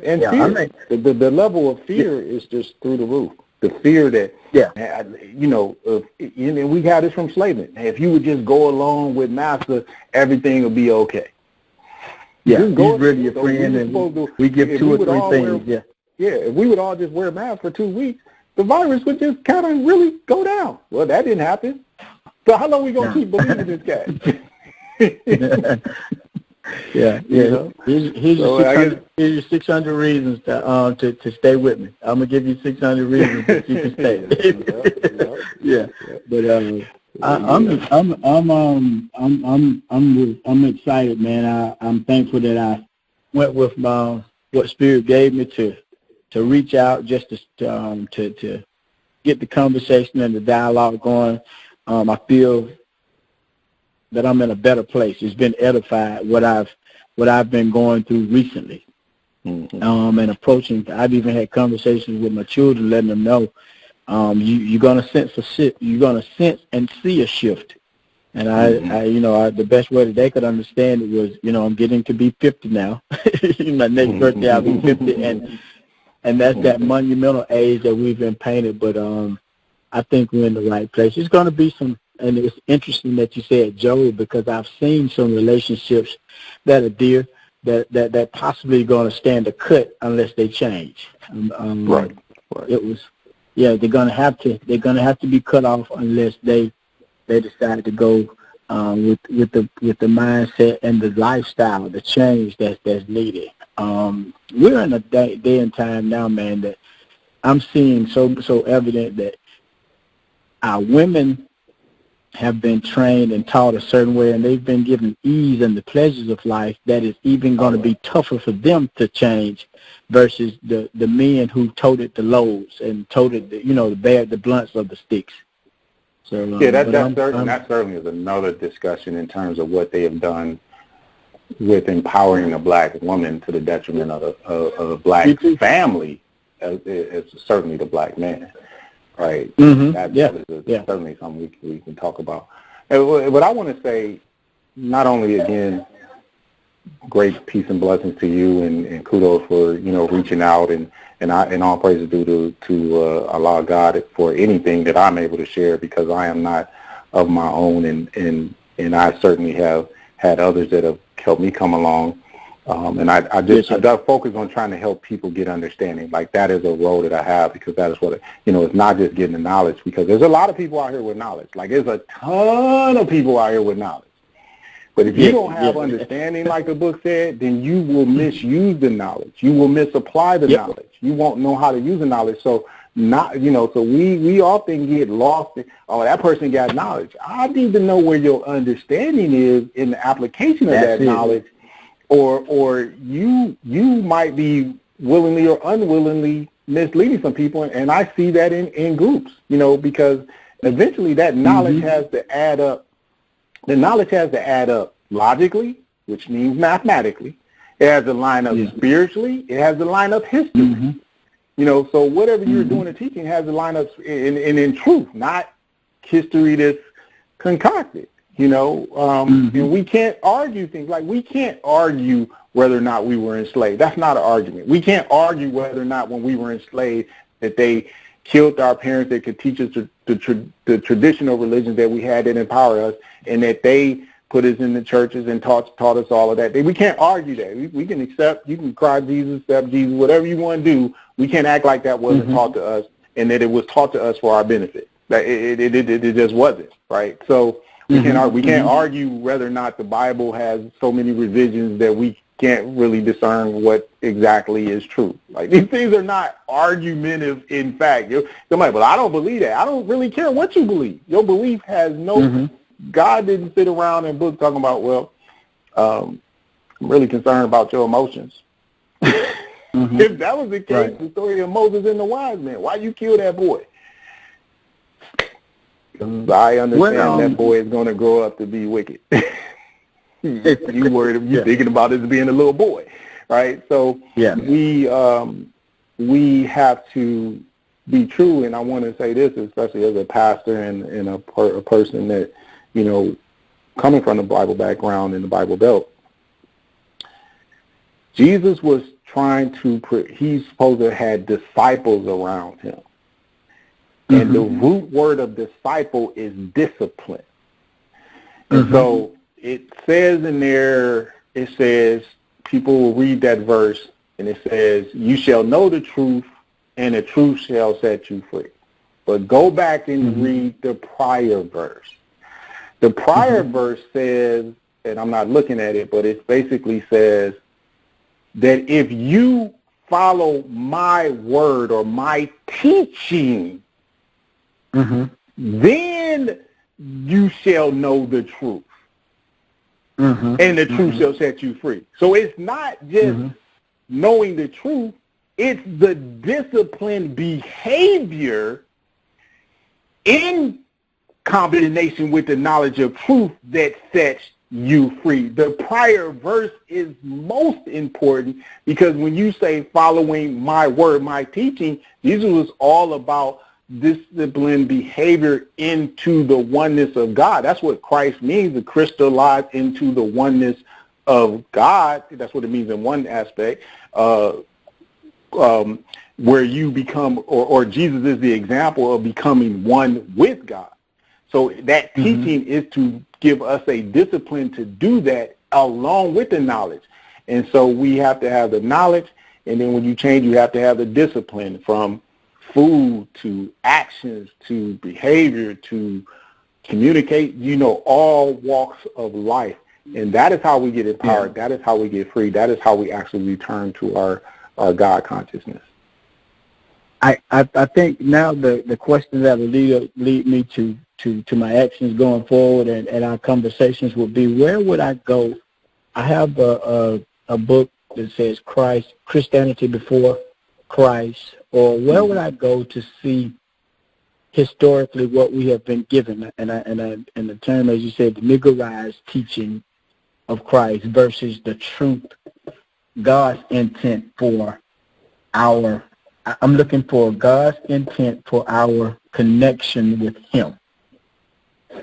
Speaker 1: the level of fear is just through the roof. The fear that, and we got this from slavery. If you would just go along with master, everything will be okay.
Speaker 2: Yeah, he's really a friend, and we give 2 or 3 things.
Speaker 1: If we would all just wear masks for 2 weeks, the virus would just kind of really go down. Well, that didn't happen. So how long are we going to keep believing this guy? Here's your 600 reasons to stay with me. I'm gonna give you 600 reasons that you can stay. But I'm excited, man. I'm thankful that I went with what Spirit gave me to reach out, just to get the conversation and the dialogue going. I feel that I'm in a better place. It's been edified what I've been going through recently, and approaching. I've even had conversations with my children, letting them know you're gonna sense a shift. You're gonna sense and see a shift. And I the best way that they could understand it was, I'm getting to be 50 now. My next birthday I'll be 50, and that's that monumental age that we've been painted. But I think we're in the right place. It's going to be some. And it's interesting that you said Job, because I've seen some relationships that are dear, that possibly going to stand a cut unless they change. Right.
Speaker 2: It was, they're going to have to be cut off unless they decide to go with the mindset and the lifestyle, the change that's needed. We're in a day and time now, man, that I'm seeing so evident that our women have been trained and taught a certain way, and they've been given ease and the pleasures of life that is even going to be tougher for them to change versus the men who toted the lows and toted the blunts of the sticks. So
Speaker 1: that certainly is another discussion in terms of what they have done with empowering the black woman to the detriment of the black family, as certainly the black man. Right.
Speaker 2: Mm-hmm.
Speaker 1: That is certainly something we can talk about. But I want to say, not only again, great peace and blessings to you, and kudos for reaching out, and all praises due to Allah God for anything that I'm able to share, because I am not of my own, and I certainly have had others that have helped me come along. And I focus on trying to help people get understanding. Like, that is a role that I have, because that is what, it's not just getting the knowledge, because there's a lot of people out here with knowledge. Like, there's a ton of people out here with knowledge. But if you don't have understanding, like the book said, then you will misuse the knowledge. You will misapply the knowledge. You won't know how to use the knowledge. So so we often get lost in, that person got knowledge. I need to know where your understanding is in the application of that knowledge. Or you might be willingly or unwillingly misleading some people, and I see that in groups, because eventually that knowledge has to add up. The knowledge has to add up logically, which means mathematically. It has to line up spiritually. It has to line up history. So whatever you're doing and teaching has to line up in truth, not history that's concocted. And we can't argue things like, we can't argue whether or not we were enslaved. That's not an argument. We can't argue whether or not when we were enslaved that they killed our parents that could teach us the traditional religions that we had that empower us, and that they put us in the churches and taught us all of that. We can't argue that. We can accept, you can cry Jesus, accept Jesus, whatever you want to do. We can't act like that wasn't taught to us, and that it was taught to us for our benefit. That it just wasn't, right? So we can't argue whether or not the Bible has so many revisions that we can't really discern what exactly is true. Like, these things are not argumentative in fact. Somebody, well, I don't believe that. I don't really care what you believe. Your belief has no, God didn't sit around in books talking about, well, I'm really concerned about your emotions. If that was the case, the story of Moses and the wise men, why you kill that boy? I understand that boy is going to grow up to be wicked. You thinking about it as being a little boy, right? So we have to be true, and I want to say this, especially as a pastor and a person that, coming from the Bible background and the Bible Belt. Jesus was trying to, he's supposed to have had disciples around him. And the root word of disciple is discipline. And so it says in there, it says, people will read that verse, and it says, you shall know the truth, and the truth shall set you free. But go back and read the prior verse. The prior verse says, and I'm not looking at it, but it basically says that if you follow my word or my teaching, then you shall know the truth. And the truth shall set you free. So it's not just knowing the truth, it's the disciplined behavior in combination with the knowledge of truth that sets you free. The prior verse is most important, because when you say following my word, my teaching, Jesus was all about disciplined behavior into the oneness of God. That's what Christ means, to crystallize into the oneness of God. That's what it means in one aspect, where you become, or Jesus is the example of becoming one with God. So that teaching is to give us a discipline to do that along with the knowledge. And so we have to have the knowledge, and then when you change, you have to have the discipline, from food to actions to behavior to communicate, all walks of life. And that is how we get empowered. Yeah. That is how we get free. That is how we actually return to our God consciousness.
Speaker 2: I think now the question that will lead me to my actions going forward and our conversations will be, where would I go? I have a book that says Christianity Before Christ, or where would I go to see historically what we have been given, and the term, as you said, the niggerized teaching of Christ versus the truth, God's intent for I'm looking for God's intent for our connection with Him.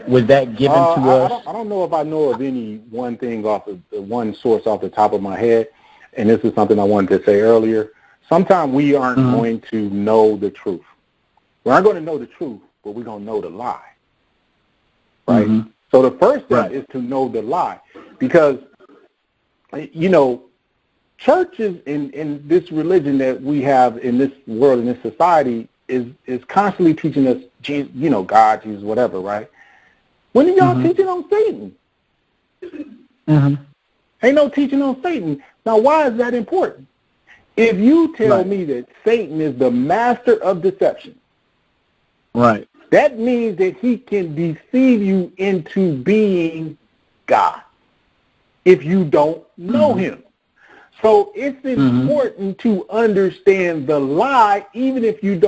Speaker 2: Was that given to us?
Speaker 1: I don't know if I know of any one thing one source off the top of my head, and this is something I wanted to say earlier. Sometimes we aren't going to know the truth. We aren't going to know the truth, but we're going to know the lie, right? Mm-hmm. So the first step is to know the lie, because, churches in this religion that we have in this world, in this society, is constantly teaching us, God, Jesus, whatever, right? When are y'all teaching on Satan? Ain't no teaching on Satan. Now, why is that important? If you tell me that Satan is the master of deception, that means that he can deceive you into being God if you don't know him. So it's important to understand the lie, even if you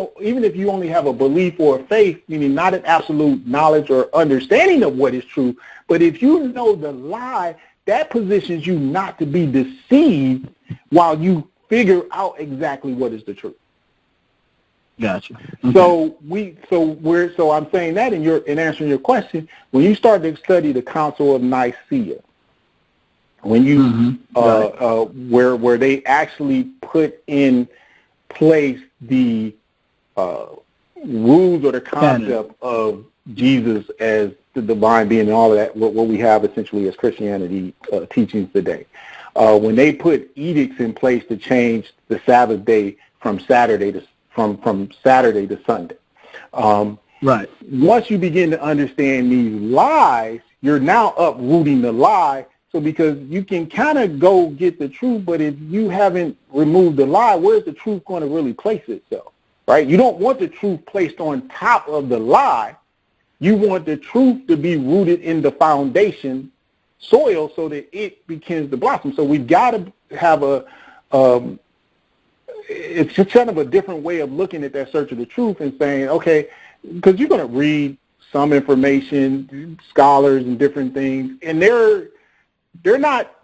Speaker 1: only have a belief or a faith, meaning not an absolute knowledge or understanding of what is true. But if you know the lie, that positions you not to be deceived while you figure out exactly what is the truth.
Speaker 2: Gotcha.
Speaker 1: Okay. So I'm saying that in answering your question, when you start to study the Council of Nicaea, when you where they actually put in place the rules or the concept of Jesus as the divine being and all of that, what we have essentially as Christianity teachings today. When they put edicts in place to change the Sabbath day from Saturday to Sunday. Once you begin to understand these lies, you're now uprooting the lie. So because you can kind of go get the truth, but if you haven't removed the lie, where's the truth going to really place itself, right? You don't want the truth placed on top of the lie. You want the truth to be rooted in the foundation soil so that it begins to blossom. So we've got to have it's just kind of a different way of looking at that search of the truth and saying, okay, because you're going to read some information, scholars and different things, and they're not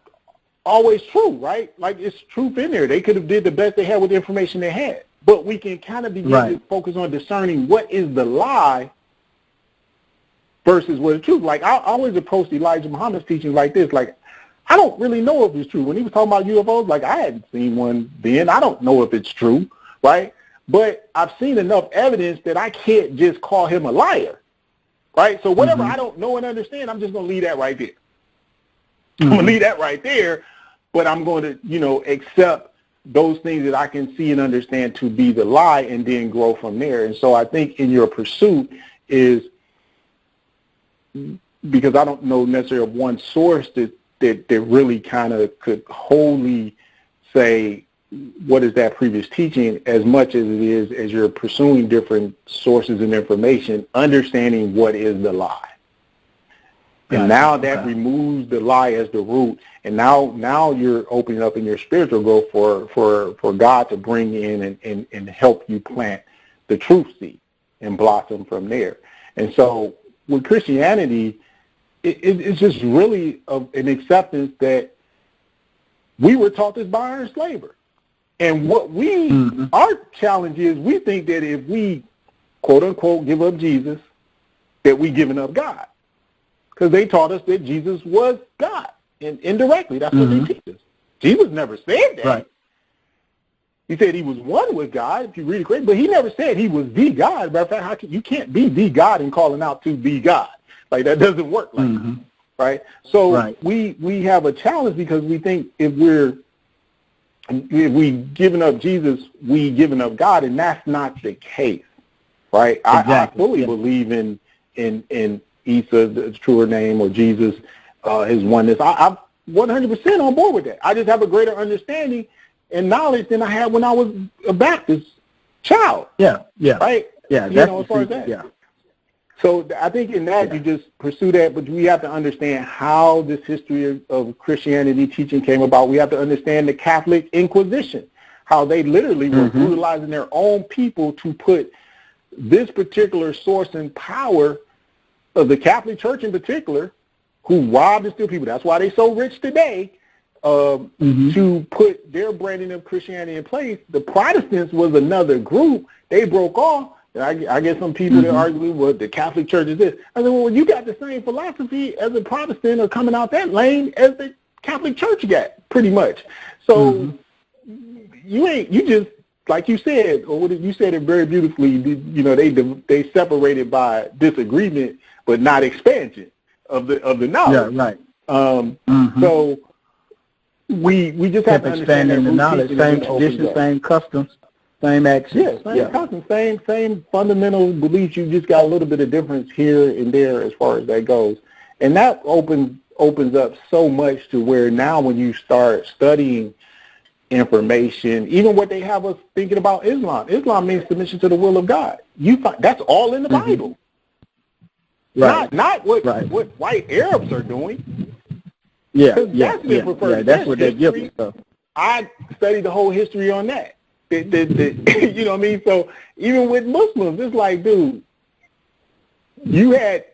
Speaker 1: always true, right? Like, it's truth in there. They could have did the best they had with the information they had. But we can kind of begin to focus on discerning what is the lie versus what is truth. Like, I always approached Elijah Muhammad's teaching like this. Like, I don't really know if it's true. When he was talking about UFOs, like, I hadn't seen one then. I don't know if it's true, right? But I've seen enough evidence that I can't just call him a liar, right? So whatever I don't know and understand, I'm just going to leave that right there. I'm going to leave that right there, but I'm going to, accept those things that I can see and understand to be the lie and then grow from there. And so I think in your pursuit is, because I don't know necessarily of one source that really kind of could wholly say what is that previous teaching, as much as it is as you're pursuing different sources and information, understanding what is the lie. And now that removes the lie as the root, and now you're opening up in your spiritual growth for God to bring in and help you plant the truth seed and blossom from there. And so with Christianity, it's just really an acceptance that we were taught this by our enslaver. And what our challenge is, we think that if we, quote unquote, give up Jesus, that we've given up God. Because they taught us that Jesus was God. And indirectly, that's what they teach us. Jesus never said that. Right. He said he was one with God, if you read it correctly, but he never said he was the God. Matter of fact, you can't be the God and calling out to be God. Like, that doesn't work like that, right? So we have a challenge, because we think if we giving up Jesus, we giving up God, and that's not the case, right? Exactly. I fully believe in Isa, the truer name, or Jesus, his oneness. I'm 100% on board with that. I just have a greater understanding and knowledge than I had when I was a Baptist child.
Speaker 2: Yeah.
Speaker 1: Right?
Speaker 2: Yeah.
Speaker 1: As far as that.
Speaker 2: Yeah.
Speaker 1: So I think in that you just pursue that, but we have to understand how this history of Christianity teaching came about. We have to understand the Catholic Inquisition, how they literally were brutalizing their own people to put this particular source and power of the Catholic Church in particular, who robbed and stole people. That's why they're so rich today, to put their branding of Christianity in place. The Protestants was another group. They broke off. I get some people that argue, well, the Catholic Church is this. I said, well, you got the same philosophy as a Protestant or coming out that lane as the Catholic Church got, pretty much. So you just, like you said, or you said it very beautifully, you know, they separated by disagreement, but not expansion of the knowledge.
Speaker 2: Yeah, right.
Speaker 1: So we just have to understand that
Speaker 2: the knowledge, same tradition, same customs. Same actions.
Speaker 1: Same fundamental beliefs. You just got a little bit of difference here and there as far as that goes. And that opens up so much to where now when you start studying information, even what they have us thinking about Islam. Islam means submission to the will of God. You find that's all in the Bible.
Speaker 2: Right.
Speaker 1: Not what white Arabs are doing.
Speaker 2: That's what they're giving.
Speaker 1: I studied the whole history on that. You know what I mean? So even with Muslims, it's like, dude, you had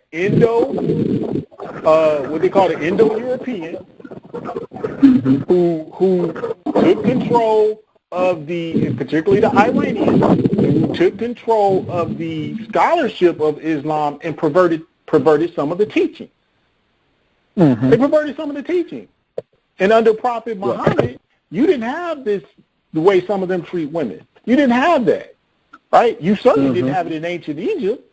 Speaker 1: what they call the Indo-European, who took control of particularly the Iranians, who took control of the scholarship of Islam and perverted some of the teaching. They perverted some of the teaching. And under Prophet Muhammad, you didn't have this, the way some of them treat women. You didn't have that, right? You certainly didn't have it in ancient Egypt.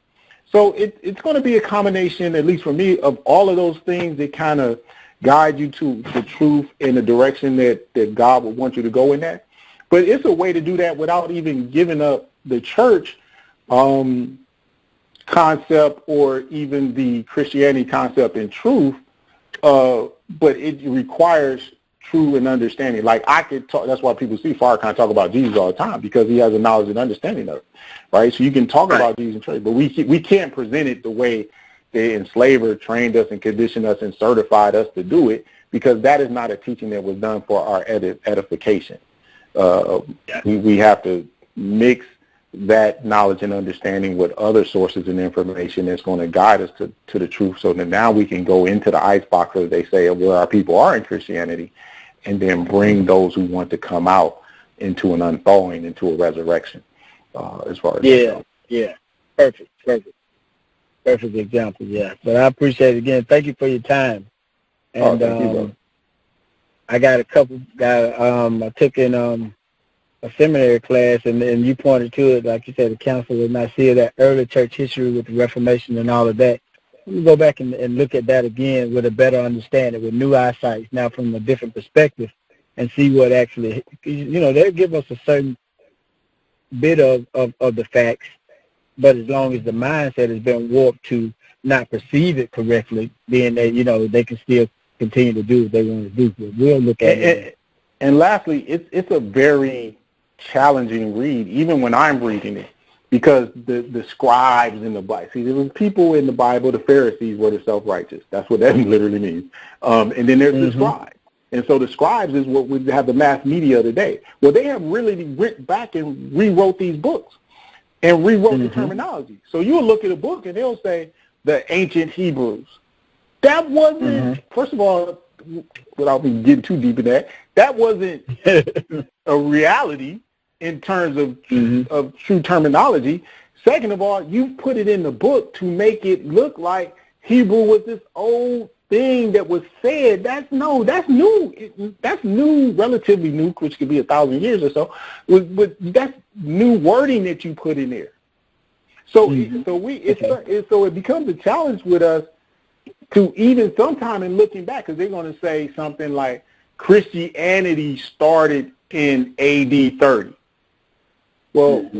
Speaker 1: So it's going to be a combination, at least for me, of all of those things that kind of guide you to the truth in the direction that God would want you to go in that. But it's a way to do that without even giving up the church concept or even the Christianity concept in truth, but it requires true and understanding. Like I could talk, that's why people see Farrakhan talk about Jesus all the time, because he has a knowledge and understanding of it, right? So you can talk about Jesus and church, but we can't present it the way the enslaver trained us and conditioned us and certified us to do it, because that is not a teaching that was done for our edification. We have to mix that knowledge and understanding with other sources and information that's going to guide us to the truth, so that now we can go into the icebox, as they say, of where our people are in Christianity, and then bring those who want to come out into an unthawing, into a resurrection, as far as
Speaker 2: Perfect example, But I appreciate it again. Thank you for your time. And
Speaker 1: thank you, bro.
Speaker 2: I got a couple I took in a seminary class, and you pointed to it, like you said, the Council of Nicaea, that early church history with the Reformation and all of that. We go back and look at that again with a better understanding, with new eyesight, now from a different perspective, and see what actually, they'll give us a certain bit of the facts, but as long as the mindset has been warped to not perceive it correctly, then they can still continue to do what they want to do. But we'll look at it.
Speaker 1: And lastly, it's a very challenging read, even when I'm reading it, because the scribes in the Bible, see, there was people in the Bible, the Pharisees were the self-righteous. That's what that literally means. And then there's the scribes. And so the scribes is what we have the mass media today. Well, they have really went back and rewrote these books and rewrote the terminology. So you'll look at a book and they'll say the ancient Hebrews. That wasn't, first of all, without me getting too deep in that wasn't a reality in terms of true terminology. Second of all, you put it in the book to make it look like Hebrew was this old thing that was said. That's new. That's new, relatively new, which could be 1,000 years or so. But that's new wording that you put in there. So it becomes a challenge with us to even sometime in looking back, because they're going to say something like Christianity started in AD 30. Well,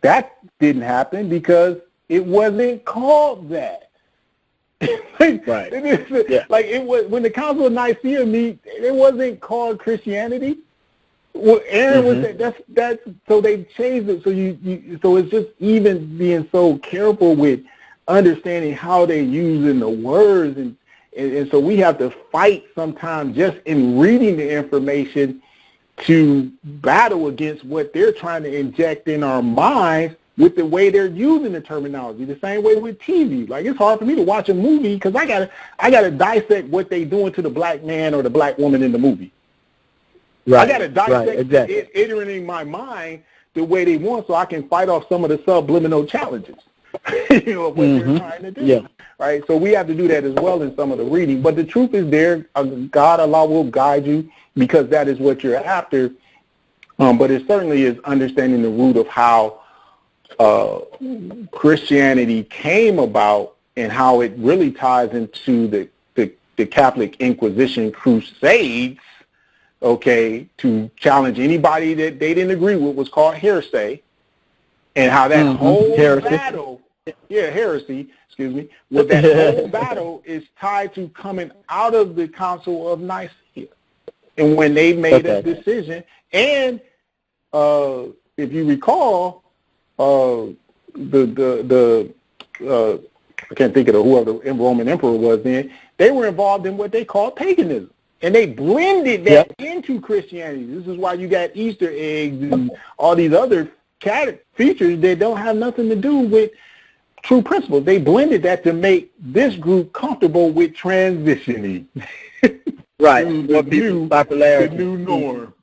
Speaker 1: that didn't happen because it wasn't called that.
Speaker 2: Right. Yeah.
Speaker 1: Like it was when the Council of Nicaea meet, it wasn't called Christianity. Well, Aaron was that's so they changed it. So so it's just even being so careful with understanding how they're using the words, and so we have to fight sometimes just in reading the information to battle against what they're trying to inject in our minds with the way they're using the terminology. The same way with TV. Like it's hard for me to watch a movie because I gotta dissect what they doing to the black man or the black woman in the movie.
Speaker 2: Right.
Speaker 1: I gotta dissect
Speaker 2: exactly.
Speaker 1: it entering my mind the way they want, so I can fight off some of the subliminal challenges. Of what they're trying to do.
Speaker 2: Yeah.
Speaker 1: Right. So we have to do that as well in some of the reading. But the truth is, there, God, Allah will guide you because that is what you're after. But it certainly is understanding the root of how Christianity came about and how it really ties into the Catholic Inquisition crusades, okay, to challenge anybody that they didn't agree with was called heresy, and how that whole battle, heresy, excuse me, well, that whole battle is tied to coming out of the Council of Nicaea. And when they made a decision, and if you recall, I can't think of whoever the Roman emperor was then, they were involved in what they called paganism. And they blended that into Christianity. This is why you got Easter eggs and all these other features that don't have nothing to do with true principles. They blended that to make this group comfortable with transitioning.
Speaker 2: Right.
Speaker 1: The new norm.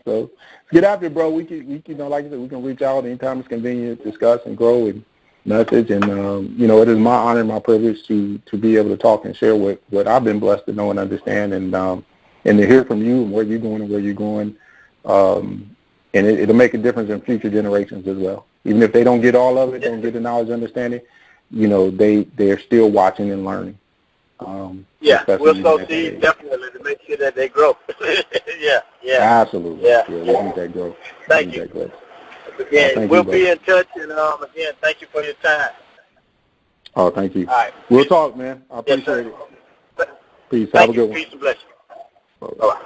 Speaker 1: So get after it, bro. We can, like I said, we can reach out anytime it's convenient, discuss and grow and message. And, it is my honor and my privilege to be able to talk and share what I've been blessed to know and understand, and to hear from you and where you're going and where you're going. And it'll make a difference in future generations as well. Even if they don't get all of it, don't get the knowledge and understanding, they're still watching and learning.
Speaker 2: We'll sow seeds definitely to make sure that they grow.
Speaker 1: Absolutely. Yeah, we need that growth.
Speaker 2: Thank you. Again, we'll be in touch, and again, thank you for your time.
Speaker 1: Oh, thank you.
Speaker 2: All right.
Speaker 1: We'll talk, man. I appreciate it. Peace. Have a good one.
Speaker 2: Peace and blessings.
Speaker 1: Bye-bye.